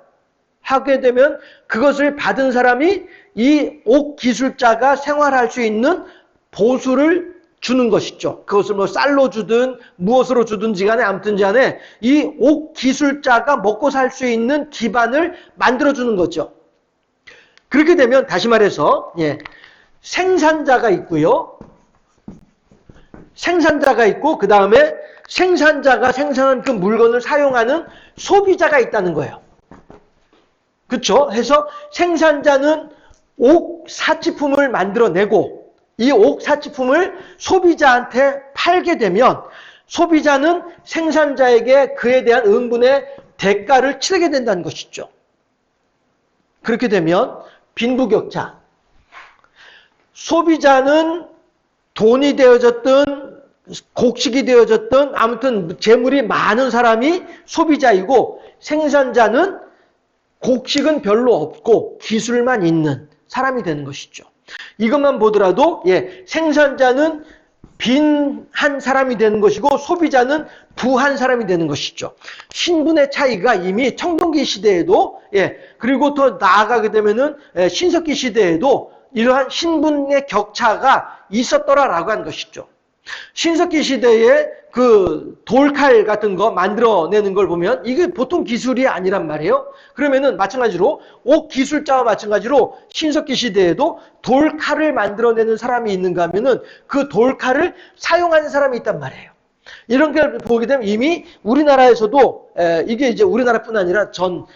하게 되면 그것을 받은 사람이 이 옥 기술자가 생활할 수 있는 보수를 주는 것이죠. 그것을 뭐 쌀로 주든 무엇으로 주든지 간에 아무튼 간에 이 옥 기술자가 먹고 살 수 있는 기반을 만들어주는 거죠. 그렇게 되면 다시 말해서 생산자가 있고요, 생산자가 있고 그 다음에 생산자가 생산한 그 물건을 사용하는 소비자가 있다는 거예요. 그렇죠? 해서 생산자는 옥 사치품을 만들어내고 이 옥 사치품을 소비자한테 팔게 되면 소비자는 생산자에게 그에 대한 응분의 대가를 치르게 된다는 것이죠. 그렇게 되면 빈부격차. 소비자는 돈이 되어졌든 곡식이 되어졌든 아무튼 재물이 많은 사람이 소비자이고 생산자는 곡식은 별로 없고 기술만 있는 사람이 되는 것이죠. 이것만 보더라도 생산자는 빈한 사람이 되는 것이고 소비자는 부한 사람이 되는 것이죠. 신분의 차이가 이미 청동기 시대에도 그리고 더 나아가게 되면은 신석기 시대에도 이러한 신분의 격차가 있었더라라고 하는 것이죠. 신석기 시대에 그 돌칼 같은 거 만들어내는 걸 보면 이게 보통 기술이 아니란 말이에요. 그러면은 마찬가지로 옥 기술자와 마찬가지로 신석기 시대에도 돌칼을 만들어내는 사람이 인가 하면은 그 돌칼을 사용하는 사람이 있단 말이에요. 이런 걸 보게 되면 이미 우리나라에서도 이게 이제 우리나라뿐 아니라 전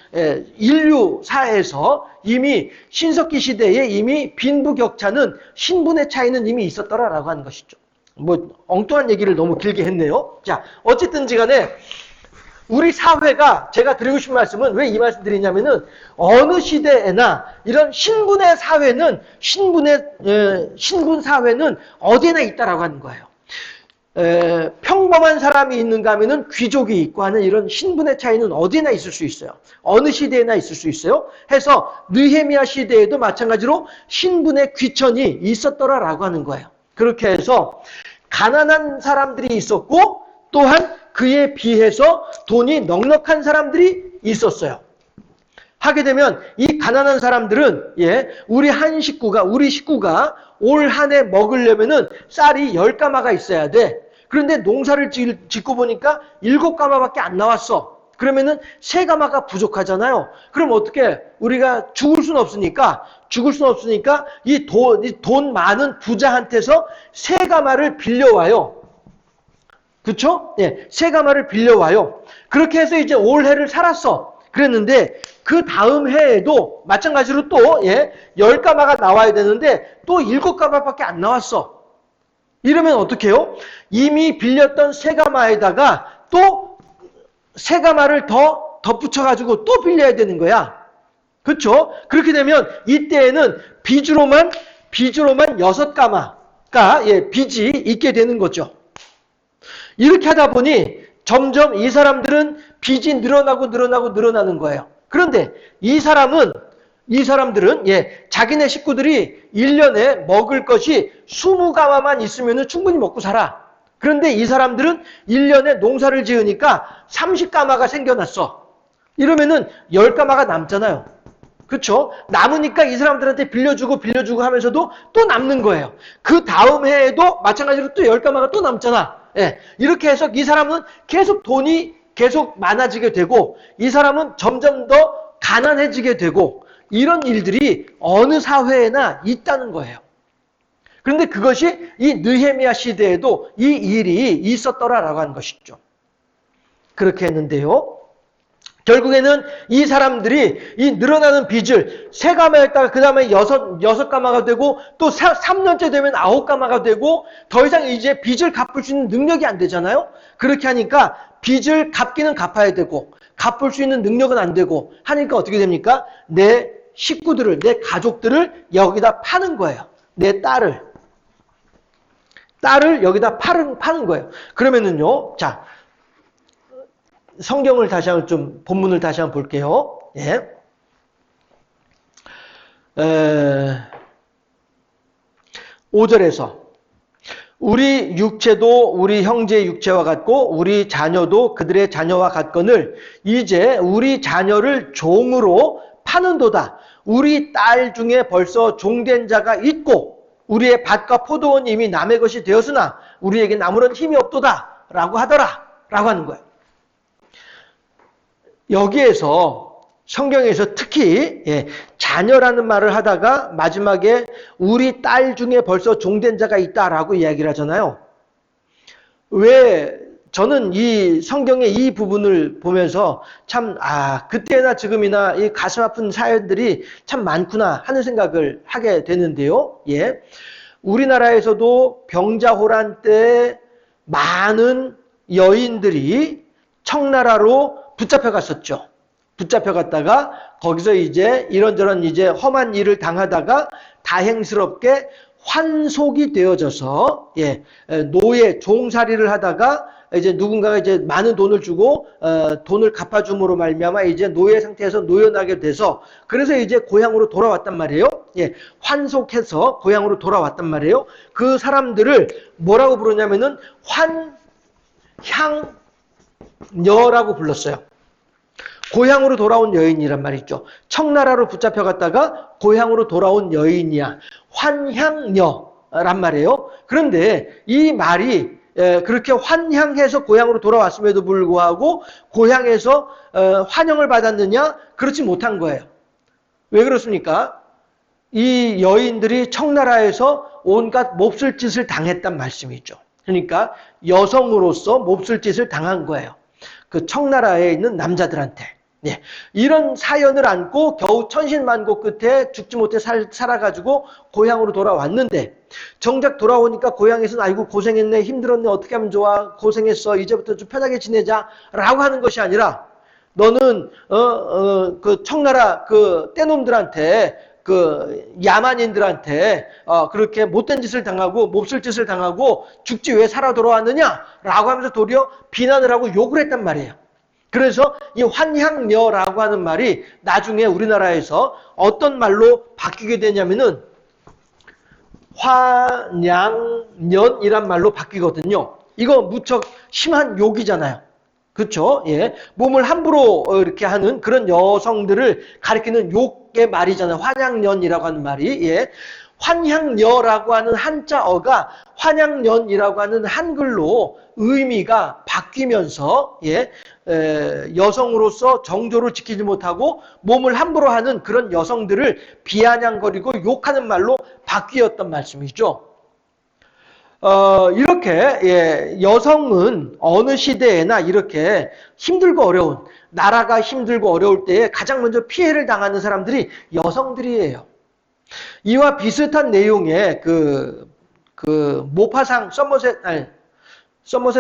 인류 사회에서 이미 신석기 시대에 이미 빈부격차는 신분의 차이는 이미 있었더라라고 하는 것이죠. 뭐 엉뚱한 얘기를 너무 길게 했네요. 자, 어쨌든지 간에 우리 사회가 제가 드리고 싶은 말씀은 왜 이 말씀 드리냐면은 어느 시대에나 이런 신분의 사회는 신분 사회는 어디나 있다라고 하는 거예요. 평범한 사람이 있는가 하면은 귀족이 있고 하는 이런 신분의 차이는 어디나 있을 수 있어요. 어느 시대에나 있을 수 있어요. 해서 느헤미야 시대에도 마찬가지로 신분의 귀천이 있었더라라고 하는 거예요. 그렇게 해서 가난한 사람들이 있었고 또한 그에 비해서 돈이 넉넉한 사람들이 있었어요. 하게 되면 이 가난한 사람들은 우리 식구가 올 한 해 먹으려면은 쌀이 10가마가 있어야 돼. 그런데 농사를 짓고 보니까 7가마밖에 안 나왔어. 그러면은 3가마가 부족하잖아요. 그럼 어떻게 우리가 죽을 수는 없으니까 이 돈 많은 부자한테서 3가마를 빌려와요. 그렇죠? 3가마를 빌려와요. 그렇게 해서 이제 올해를 살았어. 그랬는데 그 다음 해에도 마찬가지로 또 10가마가 나와야 되는데 또 7가마밖에 안 나왔어. 이러면 어떻게 해요? 이미 빌렸던 3가마에다가 또 3가마를 더 덧붙여가지고 또 빌려야 되는 거야. 그렇죠? 그렇게 되면 이때에는 빚으로만 6가마가 빚이 있게 되는 거죠. 이렇게 하다 보니 점점 이 사람들은 빚이 늘어나는 거예요. 그런데 이 사람들은 자기네 식구들이 1년에 먹을 것이 20가마만 있으면 충분히 먹고 살아. 그런데 이 사람들은 1년에 농사를 지으니까 30가마가 생겨났어. 이러면은 10가마가 남잖아요. 그렇죠? 남으니까 이 사람들한테 빌려주고 하면서도 또 남는 거예요. 그 다음 해에도 마찬가지로 또 10가마가 또 남잖아. 이렇게 해서 이 사람은 계속 돈이 계속 많아지게 되고 이 사람은 점점 더 가난해지게 되고 이런 일들이 어느 사회에나 있다는 거예요. 그런데 그것이 이 느헤미야 시대에도 이 일이 있었더라라고 하는 것이죠. 그렇게 했는데요. 결국에는 이 사람들이 이 늘어나는 빚을 3가마였다가 그 다음에 6가마가 되고 또 3년째 되면 9가마가 되고 더 이상 이제 빚을 갚을 수 있는 능력이 안 되잖아요. 그렇게 하니까 빚을 갚기는 갚아야 되고 갚을 수 있는 능력은 안 되고 하니까 어떻게 됩니까? 내 식구들을, 내 가족들을 여기다 파는 거예요. 내 딸을 여기다 파는 거예요. 그러면은요, 자, 성경을 다시 한번 본문을 다시 한번 볼게요. 5절에서 우리 육체도 우리 형제의 육체와 같고 우리 자녀도 그들의 자녀와 같거늘 이제 우리 자녀를 종으로 파는도다. 우리 딸 중에 벌써 종된 자가 있고 우리의 밭과 포도원이 이미 남의 것이 되었으나 우리에겐 아무런 힘이 없도다 라고 하더라 라고 하는 거예요. 여기에서 성경에서 특히 자녀라는 말을 하다가 마지막에 우리 딸 중에 벌써 종된 자가 있다라고 이야기를 하잖아요. 왜 저는 이 성경의 이 부분을 보면서 참, 그때나 지금이나 이 가슴 아픈 사연들이 참 많구나 하는 생각을 하게 되는데요. 예. 우리나라에서도 병자호란 때 많은 여인들이 청나라로 붙잡혀 갔었죠. 붙잡혀 갔다가 거기서 이제 이런저런 이제 험한 일을 당하다가 다행스럽게 환속이 되어져서 노예 종살이를 하다가 이제 누군가가 이제 많은 돈을 주고 돈을 갚아줌으로 말미암아 이제 노예 상태에서 노연하게 돼서 그래서 이제 고향으로 돌아왔단 말이에요. 환속해서 고향으로 돌아왔단 말이에요. 그 사람들을 뭐라고 부르냐면은 환향녀라고 불렀어요. 고향으로 돌아온 여인이란 말이죠. 청나라로 붙잡혀 갔다가 고향으로 돌아온 여인이야. 환향녀란 말이에요. 그런데 이 말이 그렇게 환향해서 고향으로 돌아왔음에도 불구하고 고향에서 환영을 받았느냐? 그렇지 못한 거예요. 왜 그렇습니까? 이 여인들이 청나라에서 온갖 몹쓸 짓을 당했단 말씀이죠. 그러니까 여성으로서 몹쓸 짓을 당한 거예요. 그 청나라에 있는 남자들한테. 이런 사연을 안고 겨우 천신만고 끝에 죽지 못해 살아가지고 고향으로 돌아왔는데 정작 돌아오니까 고향에서는 아이고 고생했네, 힘들었네, 어떻게 하면 좋아, 고생했어, 이제부터 좀 편하게 지내자 라고 하는 것이 아니라 너는 그 청나라 그 떼놈들한테 그 야만인들한테 그렇게 못된 짓을 당하고 몹쓸 짓을 당하고 죽지 왜 살아 돌아왔느냐 라고 하면서 도리어 비난을 하고 욕을 했단 말이에요. 그래서 이 환향녀라고 하는 말이 나중에 우리나라에서 어떤 말로 바뀌게 되냐면은 환양년이란 말로 바뀌거든요. 이거 무척 심한 욕이잖아요. 그렇죠? 몸을 함부로 이렇게 하는 그런 여성들을 가리키는 욕의 말이잖아요. 환양년이라고 하는 말이. 환향녀라고 하는 한자어가 환양년이라고 하는 한글로 의미가 바뀌면서 여성으로서 정조를 지키지 못하고 몸을 함부로 하는 그런 여성들을 비아냥거리고 욕하는 말로 바뀌었던 말씀이죠. 이렇게 여성은 어느 시대에나 이렇게 힘들고 어려운 나라가 힘들고 어려울 때에 가장 먼저 피해를 당하는 사람들이 여성들이에요. 이와 비슷한 내용의 그 모파상 서머셋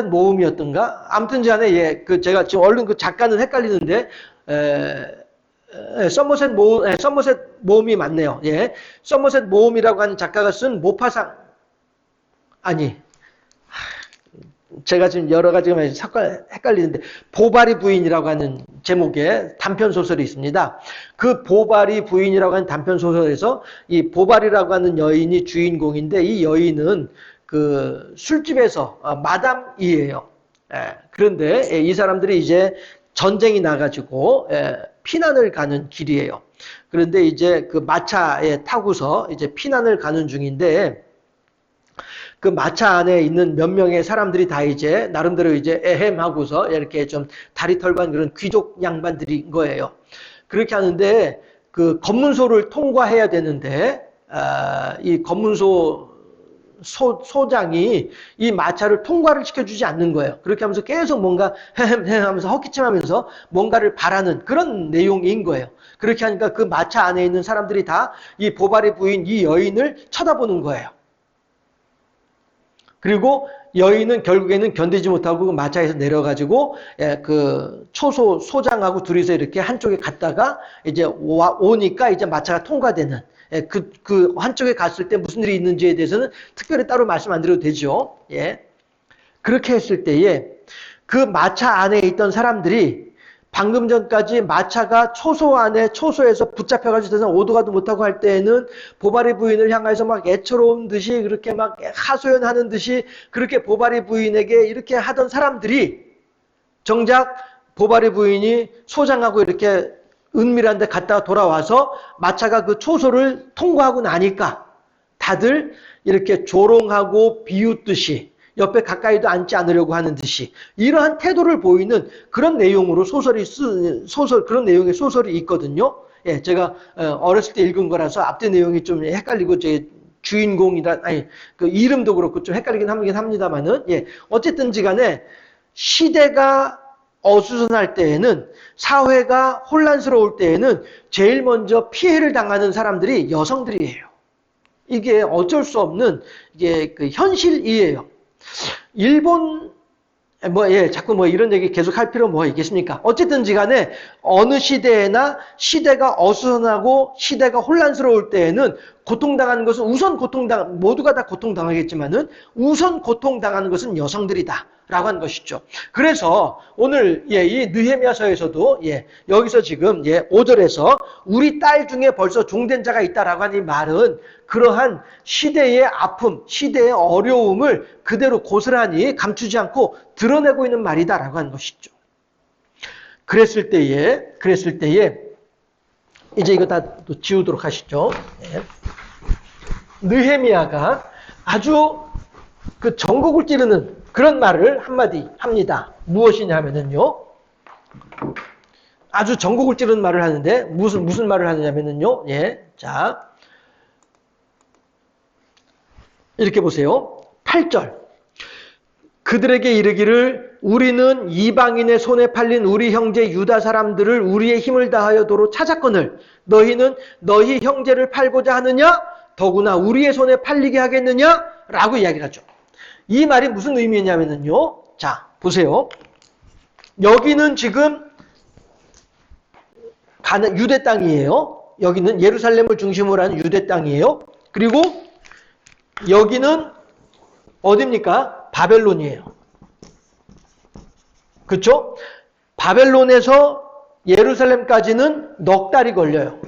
모음이었던가? 아무튼 간에 제가 지금 얼른 그 작가는 헷갈리는데 서머셋 모음이 맞네요. 서머셋 모음이라고 하는 작가가 쓴 모파상 제가 지금 여러 가지가 헷갈리는데 보바리 부인이라고 하는 제목의 단편 소설이 있습니다. 그 보바리 부인이라고 하는 단편 소설에서 이 보바리라고 하는 여인이 주인공인데 이 여인은 그 술집에서 마담이에요. 그런데 이 사람들이 이제 전쟁이 나가지고 피난을 가는 길이에요. 그런데 이제 그 마차에 타고서 이제 피난을 가는 중인데 그 마차 안에 있는 몇 명의 사람들이 다 이제 나름대로 이제 에헴하고서 이렇게 좀 다리 털고 한 그런 귀족 양반들인 거예요. 그렇게 하는데 그 검문소를 통과해야 되는데 이 검문소 소장이 이 마차를 통과를 시켜주지 않는 거예요. 그렇게 하면서 계속 뭔가 헤헴헤헴 하면서 헛기침하면서 뭔가를 바라는 그런 내용인 거예요. 그렇게 하니까 그 마차 안에 있는 사람들이 다 이 보바리 부인 이 여인을 쳐다보는 거예요. 그리고 여인은 결국에는 견디지 못하고 그 마차에서 내려가지고 그 소장하고 둘이서 이렇게 한쪽에 갔다가 이제 오니까 이제 마차가 통과되는 그 한쪽에 갔을 때 무슨 일이 있는지에 대해서는 특별히 따로 말씀 안 드려도 되죠. 그렇게 했을 때에 그 마차 안에 있던 사람들이 방금 전까지 마차가 초소에서 붙잡혀가지고 오도 가도 못하고 할 때에는 보바리 부인을 향해서 막 애처로운 듯이 그렇게 막 하소연하는 듯이 그렇게 보바리 부인에게 이렇게 하던 사람들이 정작 보바리 부인이 소장하고 이렇게 은밀한 데 갔다가 돌아와서 마차가 그 초소를 통과하고 나니까 다들 이렇게 조롱하고 비웃듯이 옆에 가까이도 앉지 않으려고 하는 듯이 이러한 태도를 보이는 그런 내용으로 그런 내용의 소설이 있거든요. 제가 어렸을 때 읽은 거라서 앞뒤 내용이 좀 헷갈리고 주인공이다. 아니, 그 이름도 그렇고 좀 헷갈리긴 하긴 합니다만은, 예. 어쨌든지 간에 시대가 어수선할 때에는, 사회가 혼란스러울 때에는 제일 먼저 피해를 당하는 사람들이 여성들이에요. 이게 어쩔 수 없는 이게 그 현실이에요. 일본 자꾸 이런 얘기 계속 할 필요 뭐가 있겠습니까? 어쨌든지 간에 어느 시대에나 시대가 어수선하고 시대가 혼란스러울 때에는 고통당하는 것은 모두가 다 고통당하겠지만은 우선 고통당하는 것은 여성들이다. 라고 하는 것이죠. 그래서 오늘 이 느헤미야서에서도 여기서 지금 5절에서 우리 딸 중에 벌써 종된 자가 있다라고 하는 이 말은 그러한 시대의 아픔, 시대의 어려움을 그대로 고스란히 감추지 않고 드러내고 있는 말이다라고 하는 것이죠. 그랬을 때에 이제 이거 다 또 지우도록 하시죠. 느헤미야가 아주 그 전곡을 찌르는 그런 말을 한마디 합니다. 무엇이냐 하면은요. 아주 전곡을 찌르는 말을 하는데 무슨 말을 하느냐면은요. 자. 이렇게 보세요. 8절. 그들에게 이르기를 우리는 이방인의 손에 팔린 우리 형제 유다 사람들을 우리의 힘을 다하여 도로 찾았거늘 너희는 너희 형제를 팔고자 하느냐? 더구나 우리의 손에 팔리게 하겠느냐? 라고 이야기를 하죠. 이 말이 무슨 의미냐면요. 자, 보세요. 여기는 지금 유대 땅이에요. 여기는 예루살렘을 중심으로 하는 유대 땅이에요. 그리고 여기는 어디입니까? 바벨론이에요. 그렇죠? 바벨론에서 예루살렘까지는 넉 달이 걸려요.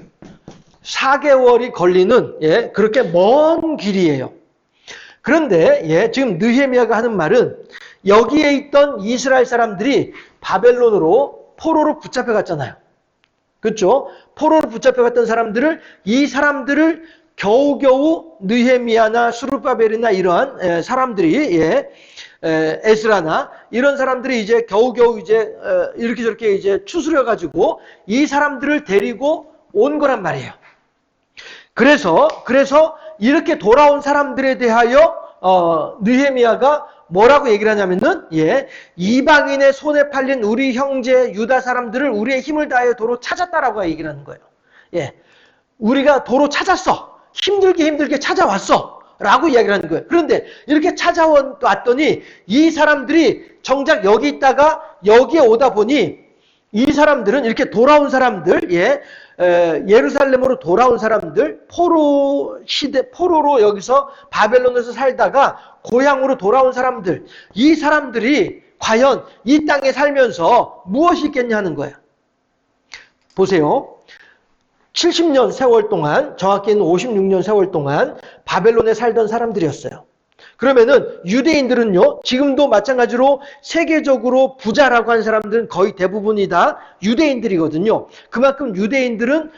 4개월이 걸리는 그렇게 먼 길이에요. 그런데 지금 느헤미야가 하는 말은 여기에 있던 이스라엘 사람들이 바벨론으로 포로로 붙잡혀 갔잖아요. 그렇죠? 포로로 붙잡혀 갔던 이 사람들을 겨우겨우 느헤미야나 수르바벨이나 이러한 사람들이 에스라나 이런 사람들이 이제 겨우겨우 이제 이렇게 저렇게 이제 추스려 가지고 이 사람들을 데리고 온 거란 말이에요. 그래서 이렇게 돌아온 사람들에 대하여 느헤미야가 뭐라고 얘기를 하냐면은 이방인의 손에 팔린 우리 형제 유다 사람들을 우리의 힘을 다하여 도로 찾았다라고 얘기를 하는 거예요. 우리가 도로 찾았어. 힘들게 찾아왔어. 라고 이야기를 하는 거예요. 그런데 이렇게 찾아왔더니 이 사람들이 정작 여기 있다가 여기에 오다 보니 이 사람들은 이렇게 돌아온 사람들, 예루살렘으로 돌아온 사람들, 포로로 여기서 바벨론에서 살다가 고향으로 돌아온 사람들, 이 사람들이 과연 이 땅에 살면서 무엇이 있겠냐 하는 거예요. 보세요. 70년 세월 동안, 정확히는 56년 세월 동안 바벨론에 살던 사람들이었어요. 그러면은 유대인들은요, 지금도 마찬가지로 세계적으로 부자라고 하는 사람들은 거의 대부분이 다 유대인들이거든요. 그만큼 유대인들은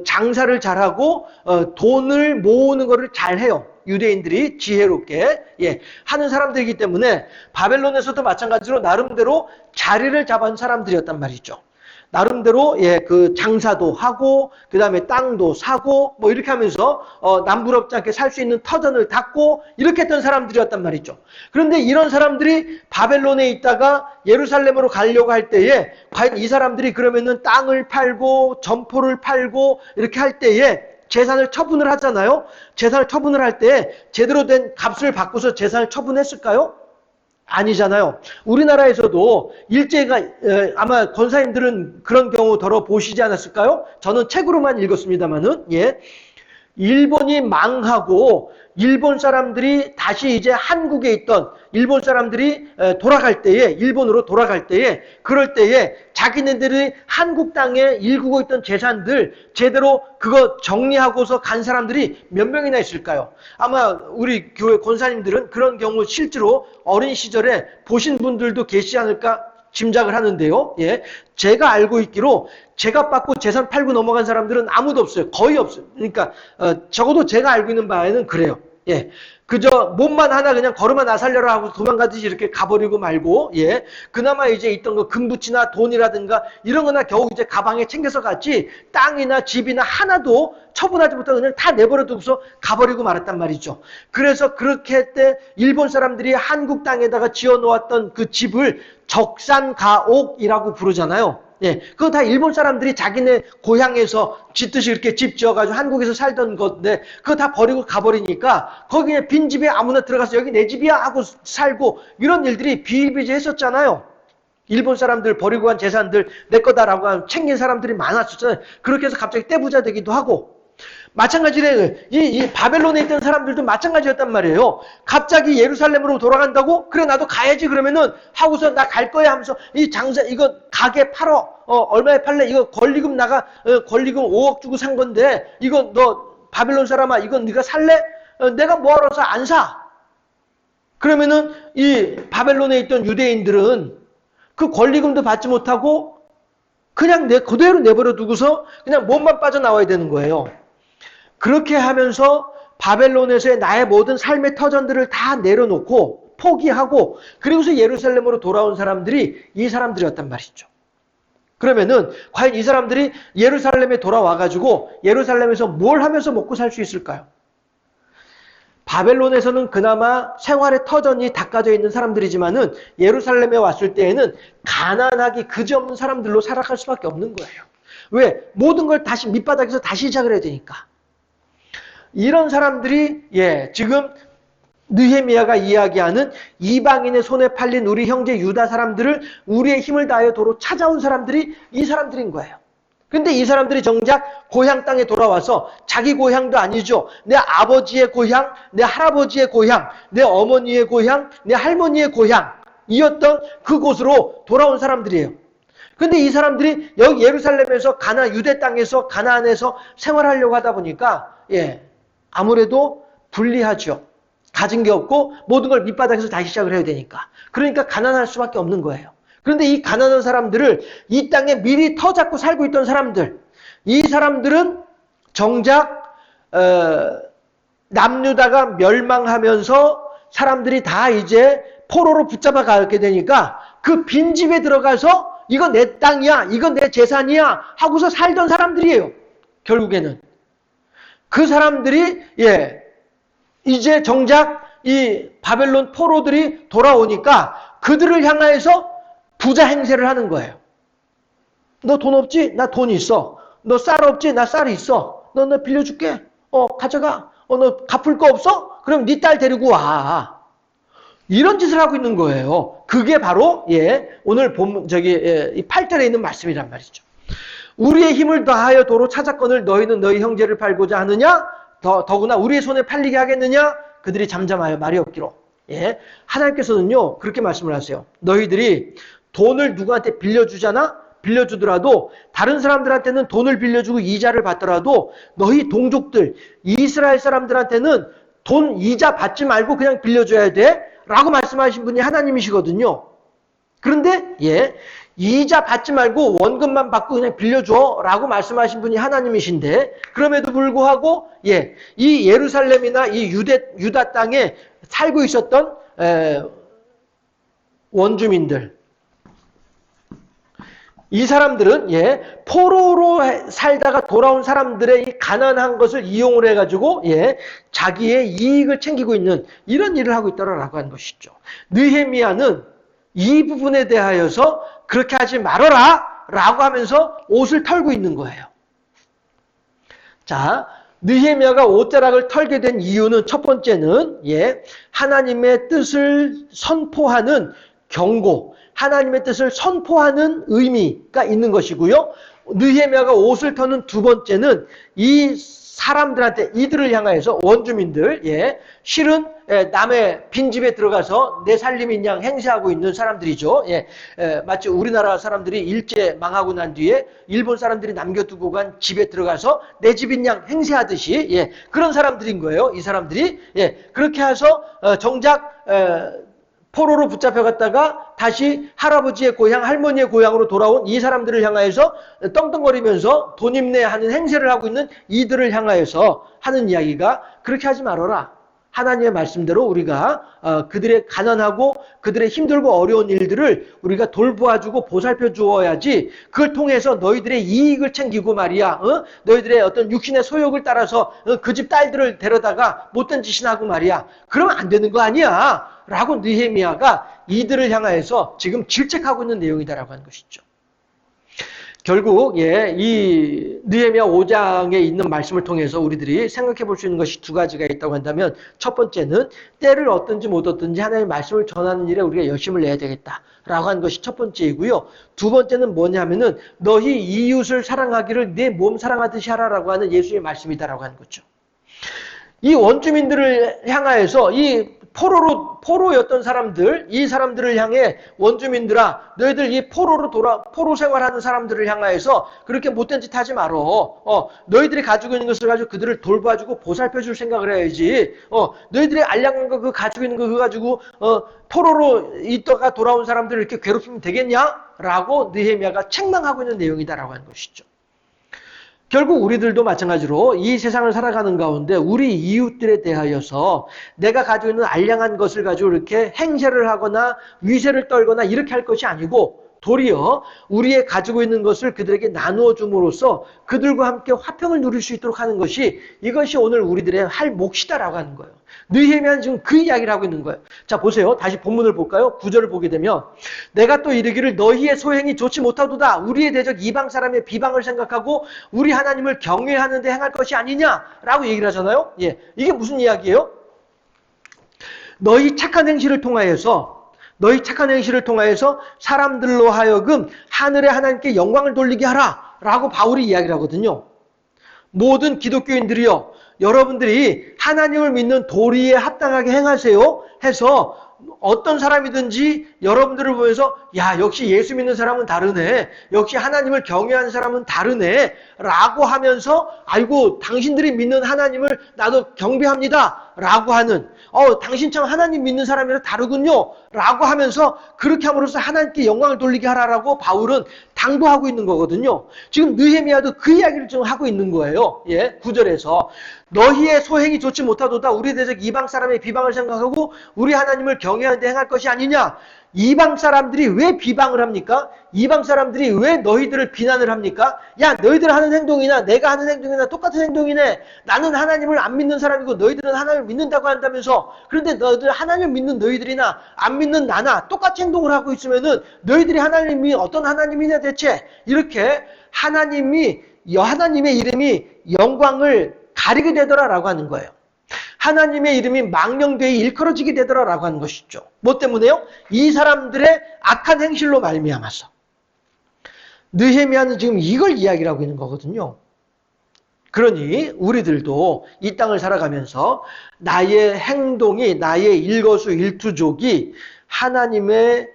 장사를 잘하고 돈을 모으는 것을 잘해요. 유대인들이 지혜롭게 하는 사람들이기 때문에 바벨론에서도 마찬가지로 나름대로 자리를 잡은 사람들이었단 말이죠. 나름대로 그 장사도 하고 그 다음에 땅도 사고 뭐 이렇게 하면서 남부럽지 않게 살 수 있는 터전을 닫고 이렇게 했던 사람들이었단 말이죠. 그런데 이런 사람들이 바벨론에 있다가 예루살렘으로 가려고 할 때에 과연 이 사람들이 그러면은 땅을 팔고 점포를 팔고 이렇게 할 때에 재산을 처분을 하잖아요. 재산을 처분을 할 때 제대로 된 값을 받고서 재산을 처분했을까요? 아니잖아요. 우리나라에서도 일제가 아마 권사님들은 그런 경우 더러 보시지 않았을까요? 저는 책으로만 읽었습니다만은 일본이 망하고 일본 사람들이 다시 이제 한국에 있던 일본 사람들이 돌아갈 때에 일본으로 돌아갈 때에 그럴 때에 자기네들이 한국 땅에 일구고 있던 재산들 제대로 그거 정리하고서 간 사람들이 몇 명이나 있을까요? 아마 우리 교회 권사님들은 그런 경우 실제로 어린 시절에 보신 분들도 계시지 않을까 짐작을 하는데요. 제가 알고 있기로 제가 받고 재산 팔고 넘어간 사람들은 아무도 없어요. 거의 없어요. 그러니까 적어도 제가 알고 있는 바에는 그래요. 예. 그저 몸만 하나 그냥 걸음아 나 살려라 하고 도망가듯이 이렇게 가버리고 말고, 예. 그나마 이제 있던 거 금붙이나 돈이라든가 이런 거나 겨우 이제 가방에 챙겨서 갔지, 땅이나 집이나 하나도 처분하지 못하고 그냥 다 내버려 두고서 가버리고 말았단 말이죠. 그래서 그렇게 할 때 일본 사람들이 한국 땅에다가 지어 놓았던 그 집을 적산가옥이라고 부르잖아요. 예, 그거 다 일본 사람들이 자기네 고향에서 짓듯이 이렇게 집 지어가지고 한국에서 살던 건데, 그거 다 버리고 가버리니까, 거기 그냥 빈집에 아무나 들어가서 여기 내 집이야 하고 살고, 이런 일들이 비일비재했었잖아요. 일본 사람들 버리고 간 재산들 내 거다라고 챙긴 사람들이 많았었잖아요. 그렇게 해서 갑자기 떼부자 되기도 하고, 마찬가지로 이 바벨론에 있던 사람들도 마찬가지였단 말이에요. 갑자기 예루살렘으로 돌아간다고? 그래 나도 가야지 그러면은 하고서 나 갈 거야 하면서 이 장사 이거 가게 팔어. 얼마에 팔래? 이거 권리금 나가 권리금 5억 주고 산 건데 이거 너 바벨론 사람아 이건 네가 살래? 내가 뭐하러서 안 사. 그러면은 이 바벨론에 있던 유대인들은 그 권리금도 받지 못하고 그냥 그대로 내버려 두고서 그냥 몸만 빠져나와야 되는 거예요. 그렇게 하면서 바벨론에서의 나의 모든 삶의 터전들을 다 내려놓고 포기하고 그리고서 예루살렘으로 돌아온 사람들이 이 사람들이었단 말이죠. 그러면은 과연 이 사람들이 예루살렘에 돌아와가지고 예루살렘에서 뭘 하면서 먹고 살 수 있을까요? 바벨론에서는 그나마 생활의 터전이 닦아져 있는 사람들이지만은 예루살렘에 왔을 때에는 가난하기 그지없는 사람들로 살아갈 수밖에 없는 거예요. 왜? 모든 걸 다시 밑바닥에서 다시 시작을 해야 되니까. 이런 사람들이 지금 느헤미야가 이야기하는 이방인의 손에 팔린 우리 형제 유다 사람들을 우리의 힘을 다하여 도로 찾아온 사람들이 이 사람들인 거예요. 근데 이 사람들이 정작 고향 땅에 돌아와서 자기 고향도 아니죠. 내 아버지의 고향, 내 할아버지의 고향, 내 어머니의 고향, 내 할머니의 고향이었던 그곳으로 돌아온 사람들이에요. 근데 이 사람들이 여기 예루살렘에서 유대 땅에서 가나안에서 생활하려고 하다 보니까 아무래도 불리하죠. 가진 게 없고 모든 걸 밑바닥에서 다시 시작을 해야 되니까. 그러니까 가난할 수밖에 없는 거예요. 그런데 이 가난한 사람들을 이 땅에 미리 터 잡고 살고 있던 사람들, 이 사람들은 정작 남유다가 멸망하면서 사람들이 다 이제 포로로 붙잡아 가게 되니까 그 빈집에 들어가서 이거 내 땅이야, 이거 내 재산이야 하고서 살던 사람들이에요. 결국에는. 그 사람들이 이제 정작 이 바벨론 포로들이 돌아오니까 그들을 향하여서 부자 행세를 하는 거예요. 너 돈 없지? 나 돈 있어. 너 쌀 없지? 나 쌀이 있어. 너 빌려줄게. 가져가. 너 갚을 거 없어? 그럼 네 딸 데리고 와. 이런 짓을 하고 있는 거예요. 그게 바로 오늘 본 이 8절에 있는 말씀이란 말이죠. 우리의 힘을 다하여 도로 찾았거늘 너희는 너희 형제를 팔고자 하느냐? 더구나 우리의 손에 팔리게 하겠느냐? 그들이 잠잠하여 말이 없기로. 하나님께서는요 그렇게 말씀을 하세요. 너희들이 돈을 누구한테 빌려주잖아? 빌려주더라도 다른 사람들한테는 돈을 빌려주고 이자를 받더라도 너희 동족들 이스라엘 사람들한테는 돈 이자 받지 말고 그냥 빌려줘야 돼 라고 말씀하신 분이 하나님이시거든요. 그런데 이자 받지 말고 원금만 받고 그냥 빌려줘 라고 말씀하신 분이 하나님이신데 그럼에도 불구하고 이 예루살렘이나 이 유다 땅에 살고 있었던 원주민들, 이 사람들은 포로로 살다가 돌아온 사람들의 이 가난한 것을 이용을 해가지고 자기의 이익을 챙기고 있는 이런 일을 하고 있다라고 하는 것이죠. 느헤미야는 이 부분에 대하여서 그렇게 하지 말아라 라고 하면서 옷을 털고 있는 거예요. 자, 느헤미야가 옷자락을 털게 된 이유는 첫 번째는 하나님의 뜻을 선포하는 경고, 하나님의 뜻을 선포하는 의미가 있는 것이고요. 느헤미야가 옷을 터는 두 번째는 이 사람들한테 이들을 향하여서 원주민들 실은 남의 빈집에 들어가서 내 살림인 양 행세하고 있는 사람들이죠. 마치 우리나라 사람들이 일제 망하고 난 뒤에 일본 사람들이 남겨두고 간 집에 들어가서 내 집인 양 행세하듯이 그런 사람들인 거예요. 이 사람들이 그렇게 해서 정작 포로로 붙잡혀갔다가 다시 할아버지의 고향, 할머니의 고향으로 돌아온 이 사람들을 향하여서 떵떵거리면서 돈임내하는 행세를 하고 있는 이들을 향하여서 하는 이야기가 그렇게 하지 말아라. 하나님의 말씀대로 우리가 그들의 가난하고 그들의 힘들고 어려운 일들을 우리가 돌보아주고 보살펴 주어야지, 그걸 통해서 너희들의 이익을 챙기고 말이야, 너희들의 어떤 육신의 소욕을 따라서 그 집 딸들을 데려다가 못된 짓이나 하고 말이야, 그러면 안 되는 거 아니야 라고 느헤미야가 이들을 향하여서 지금 질책하고 있는 내용이다라고 하는 것이죠. 결국 이 느헤미야 5장에 있는 말씀을 통해서 우리들이 생각해 볼 수 있는 것이 두 가지가 있다고 한다면, 첫 번째는 때를 얻든지 못 얻든지 하나님의 말씀을 전하는 일에 우리가 열심을 내야 되겠다라고 하는 것이 첫 번째이고요. 두 번째는 뭐냐면은 너희 이웃을 사랑하기를 내 몸 사랑하듯이 하라라고 하는 예수의 말씀이다라고 하는 거죠. 이 원주민들을 향하여서 이 포로였던 사람들, 이 사람들을 향해 원주민들아, 너희들 이 포로 생활하는 사람들을 향하여서 그렇게 못된 짓 하지 말어. 너희들이 가지고 있는 것을 가지고 그들을 돌봐주고 보살펴줄 생각을 해야지. 너희들이 알량한 거 그거 가지고 있는 거 그거 가지고 포로로 있다가 돌아온 사람들을 이렇게 괴롭히면 되겠냐? 라고 느헤미야가 책망하고 있는 내용이다라고 하는 것이죠. 결국 우리들도 마찬가지로 이 세상을 살아가는 가운데 우리 이웃들에 대하여서 내가 가지고 있는 알량한 것을 가지고 이렇게 행세를 하거나 위세를 떨거나 이렇게 할 것이 아니고, 도리어 우리의 가지고 있는 것을 그들에게 나누어 줌으로써 그들과 함께 화평을 누릴 수 있도록 하는 것이, 이것이 오늘 우리들의 할 몫이다라고 하는 거예요. 느헤미야는 지금 그 이야기를 하고 있는 거예요. 자, 보세요. 다시 본문을 볼까요? 9절을 보게 되면, 내가 또 이르기를 너희의 소행이 좋지 못하도다. 우리의 대적 이방 사람의 비방을 생각하고 우리 하나님을 경외하는 데 행할 것이 아니냐라고 얘기를 하잖아요. 이게 무슨 이야기예요? 너희 착한 행실을 통하여서 사람들로 하여금 하늘의 하나님께 영광을 돌리게 하라 라고 바울이 이야기를 하거든요. 모든 기독교인들이여, 여러분들이 하나님을 믿는 도리에 합당하게 행하세요 해서 어떤 사람이든지 여러분들을 보면서 야, 역시 예수 믿는 사람은 다르네, 역시 하나님을 경외하는 사람은 다르네 라고 하면서, 아이고 당신들이 믿는 하나님을 나도 경배합니다 라고 하는, 당신 참 하나님 믿는 사람이라 다르군요 라고 하면서 그렇게 함으로써 하나님께 영광을 돌리게 하라라고 바울은 당부하고 있는 거거든요. 지금 느헤미야도 그 이야기를 지금 하고 있는 거예요. 9절에서 너희의 소행이 좋지 못하도다. 우리 대적 이방 사람의 비방을 생각하고 우리 하나님을 경외하는 데 행할 것이 아니냐. 이방 사람들이 왜 비방을 합니까? 이방 사람들이 왜 너희들을 비난을 합니까? 야, 너희들 하는 행동이나 내가 하는 행동이나 똑같은 행동이네. 나는 하나님을 안 믿는 사람이고 너희들은 하나님을 믿는다고 한다면서, 그런데 너희들 하나님을 믿는 너희들이나 안 믿는 나나 똑같이 행동을 하고 있으면은 너희들이 하나님이 어떤 하나님이냐 대체, 이렇게 하나님의 이름이 영광을 가리게 되더라라고 하는 거예요. 하나님의 이름이 망령되이 일컬어지게 되더라라고 하는 것이죠. 뭐 때문에요? 이 사람들의 악한 행실로 말미암아서. 느헤미야는 지금 이걸 이야기를 하고 있는 거거든요. 그러니 우리들도 이 땅을 살아가면서 나의 행동이, 나의 일거수일투족이 하나님의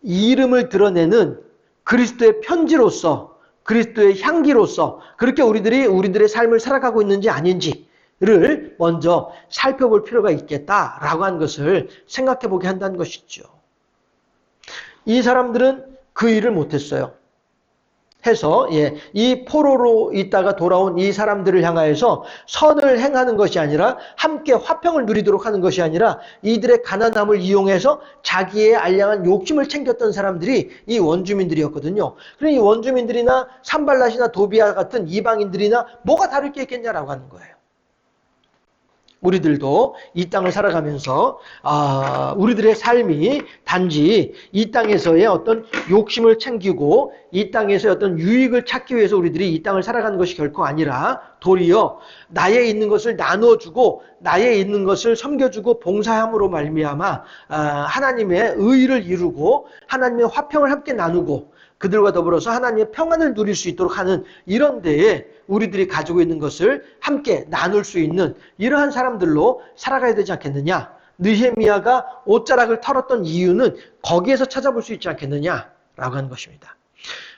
이름을 드러내는 그리스도의 편지로서, 그리스도의 향기로서 그렇게 우리들의 삶을 살아가고 있는지 아닌지를 먼저 살펴볼 필요가 있겠다라고 하는 것을 생각해 보게 한다는 것이죠. 이 사람들은 그 일을 못했어요. 해서 이 포로로 있다가 돌아온 이 사람들을 향하여서 선을 행하는 것이 아니라, 함께 화평을 누리도록 하는 것이 아니라, 이들의 가난함을 이용해서 자기의 알량한 욕심을 챙겼던 사람들이 이 원주민들이었거든요. 그러니 이 원주민들이나 산발랏이나 도비아 같은 이방인들이나 뭐가 다를 게 있겠냐라고 하는 거예요. 우리들도 이 땅을 살아가면서 우리들의 삶이 단지 이 땅에서의 어떤 욕심을 챙기고 이 땅에서의 어떤 유익을 찾기 위해서 우리들이 이 땅을 살아가는 것이 결코 아니라, 도리어 나의 있는 것을 나누어주고 나의 있는 것을 섬겨주고 봉사함으로 말미암아 하나님의 의를 이루고 하나님의 화평을 함께 나누고 그들과 더불어서 하나님의 평안을 누릴 수 있도록 하는 이런 데에 우리들이 가지고 있는 것을 함께 나눌 수 있는 이러한 사람들로 살아가야 되지 않겠느냐. 느헤미야가 옷자락을 털었던 이유는 거기에서 찾아볼 수 있지 않겠느냐라고 하는 것입니다.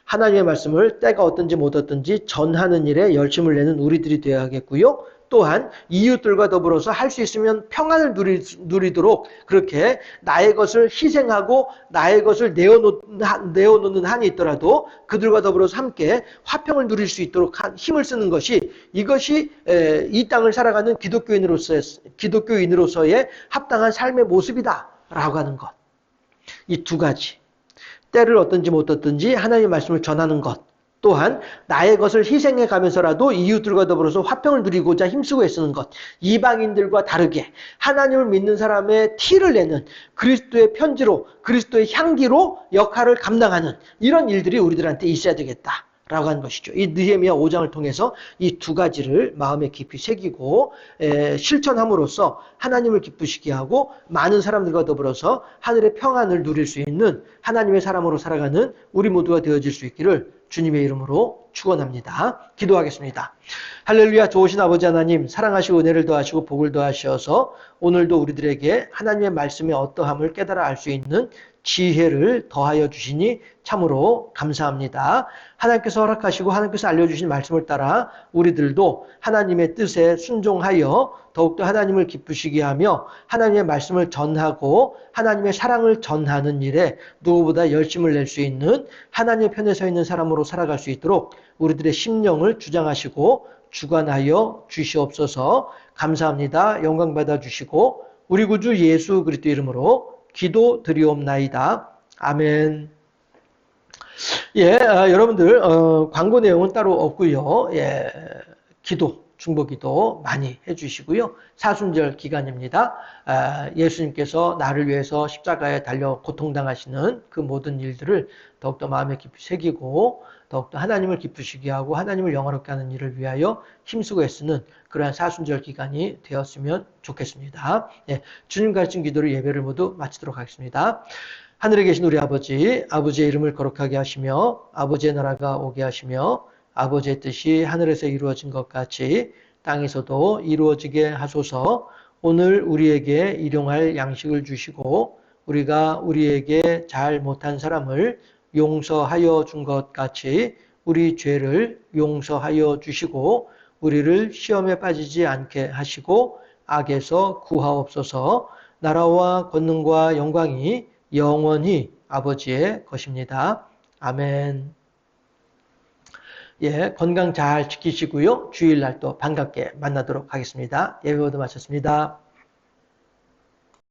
하나님의 말씀을 때가 어떤지 못 어떤지 전하는 일에 열심을 내는 우리들이 되어야겠고요. 또한 이웃들과 더불어서 할 수 있으면 평안을 누리도록 그렇게 나의 것을 희생하고 나의 것을 내어놓는 한이 있더라도 그들과 더불어서 함께 화평을 누릴 수 있도록 힘을 쓰는 것이 이것이 이 땅을 살아가는 기독교인으로서의 합당한 삶의 모습이다라고 하는 것. 이 두 가지. 때를 어떤지 못 어떤지 하나님의 말씀을 전하는 것. 또한 나의 것을 희생해 가면서라도 이웃들과 더불어서 화평을 누리고자 힘쓰고 애쓰는 것. 이방인들과 다르게 하나님을 믿는 사람의 티를 내는 그리스도의 편지로 그리스도의 향기로 역할을 감당하는 이런 일들이 우리들한테 있어야 되겠다. 라고 하는 것이죠. 이 느헤미야 5장을 통해서 이 두 가지를 마음에 깊이 새기고 실천함으로써 하나님을 기쁘시게 하고 많은 사람들과 더불어서 하늘의 평안을 누릴 수 있는 하나님의 사람으로 살아가는 우리 모두가 되어질 수 있기를 주님의 이름으로 축원합니다. 기도하겠습니다. 할렐루야. 좋으신 아버지 하나님, 사랑하시고 은혜를 더하시고 복을 더하셔서 오늘도 우리들에게 하나님의 말씀의 어떠함을 깨달아 알 수 있는 지혜를 더하여 주시니 참으로 감사합니다. 하나님께서 허락하시고 하나님께서 알려주신 말씀을 따라 우리들도 하나님의 뜻에 순종하여 더욱더 하나님을 기쁘시게 하며 하나님의 말씀을 전하고 하나님의 사랑을 전하는 일에 누구보다 열심을 낼 수 있는 하나님의 편에 서 있는 사람으로 살아갈 수 있도록 우리들의 심령을 주장하시고 주관하여 주시옵소서. 감사합니다. 영광 받아 주시고 우리 구주 예수 그리스도 이름으로 기도 드리옵나이다. 아멘. 여러분들 광고 내용은 따로 없고요. 기도, 중보기도 많이 해주시고요. 사순절 기간입니다. 예수님께서 나를 위해서 십자가에 달려 고통당하시는 그 모든 일들을 더욱더 마음에 깊이 새기고 더욱더 하나님을 기쁘시게 하고 하나님을 영화롭게 하는 일을 위하여 힘쓰고 애쓰는 그러한 사순절 기간이 되었으면 좋겠습니다. 주님 가르친 기도를 예배를 모두 마치도록 하겠습니다. 하늘에 계신 우리 아버지, 아버지의 이름을 거룩하게 하시며 아버지의 나라가 오게 하시며 아버지의 뜻이 하늘에서 이루어진 것 같이 땅에서도 이루어지게 하소서. 오늘 우리에게 일용할 양식을 주시고 우리가 우리에게 잘 못한 사람을 용서하여 준 것 같이 우리 죄를 용서하여 주시고 우리를 시험에 빠지지 않게 하시고 악에서 구하옵소서. 나라와 권능과 영광이 영원히 아버지의 것입니다. 아멘. 건강 잘 지키시고요. 주일날 또 반갑게 만나도록 하겠습니다. 예배 모두 마쳤습니다.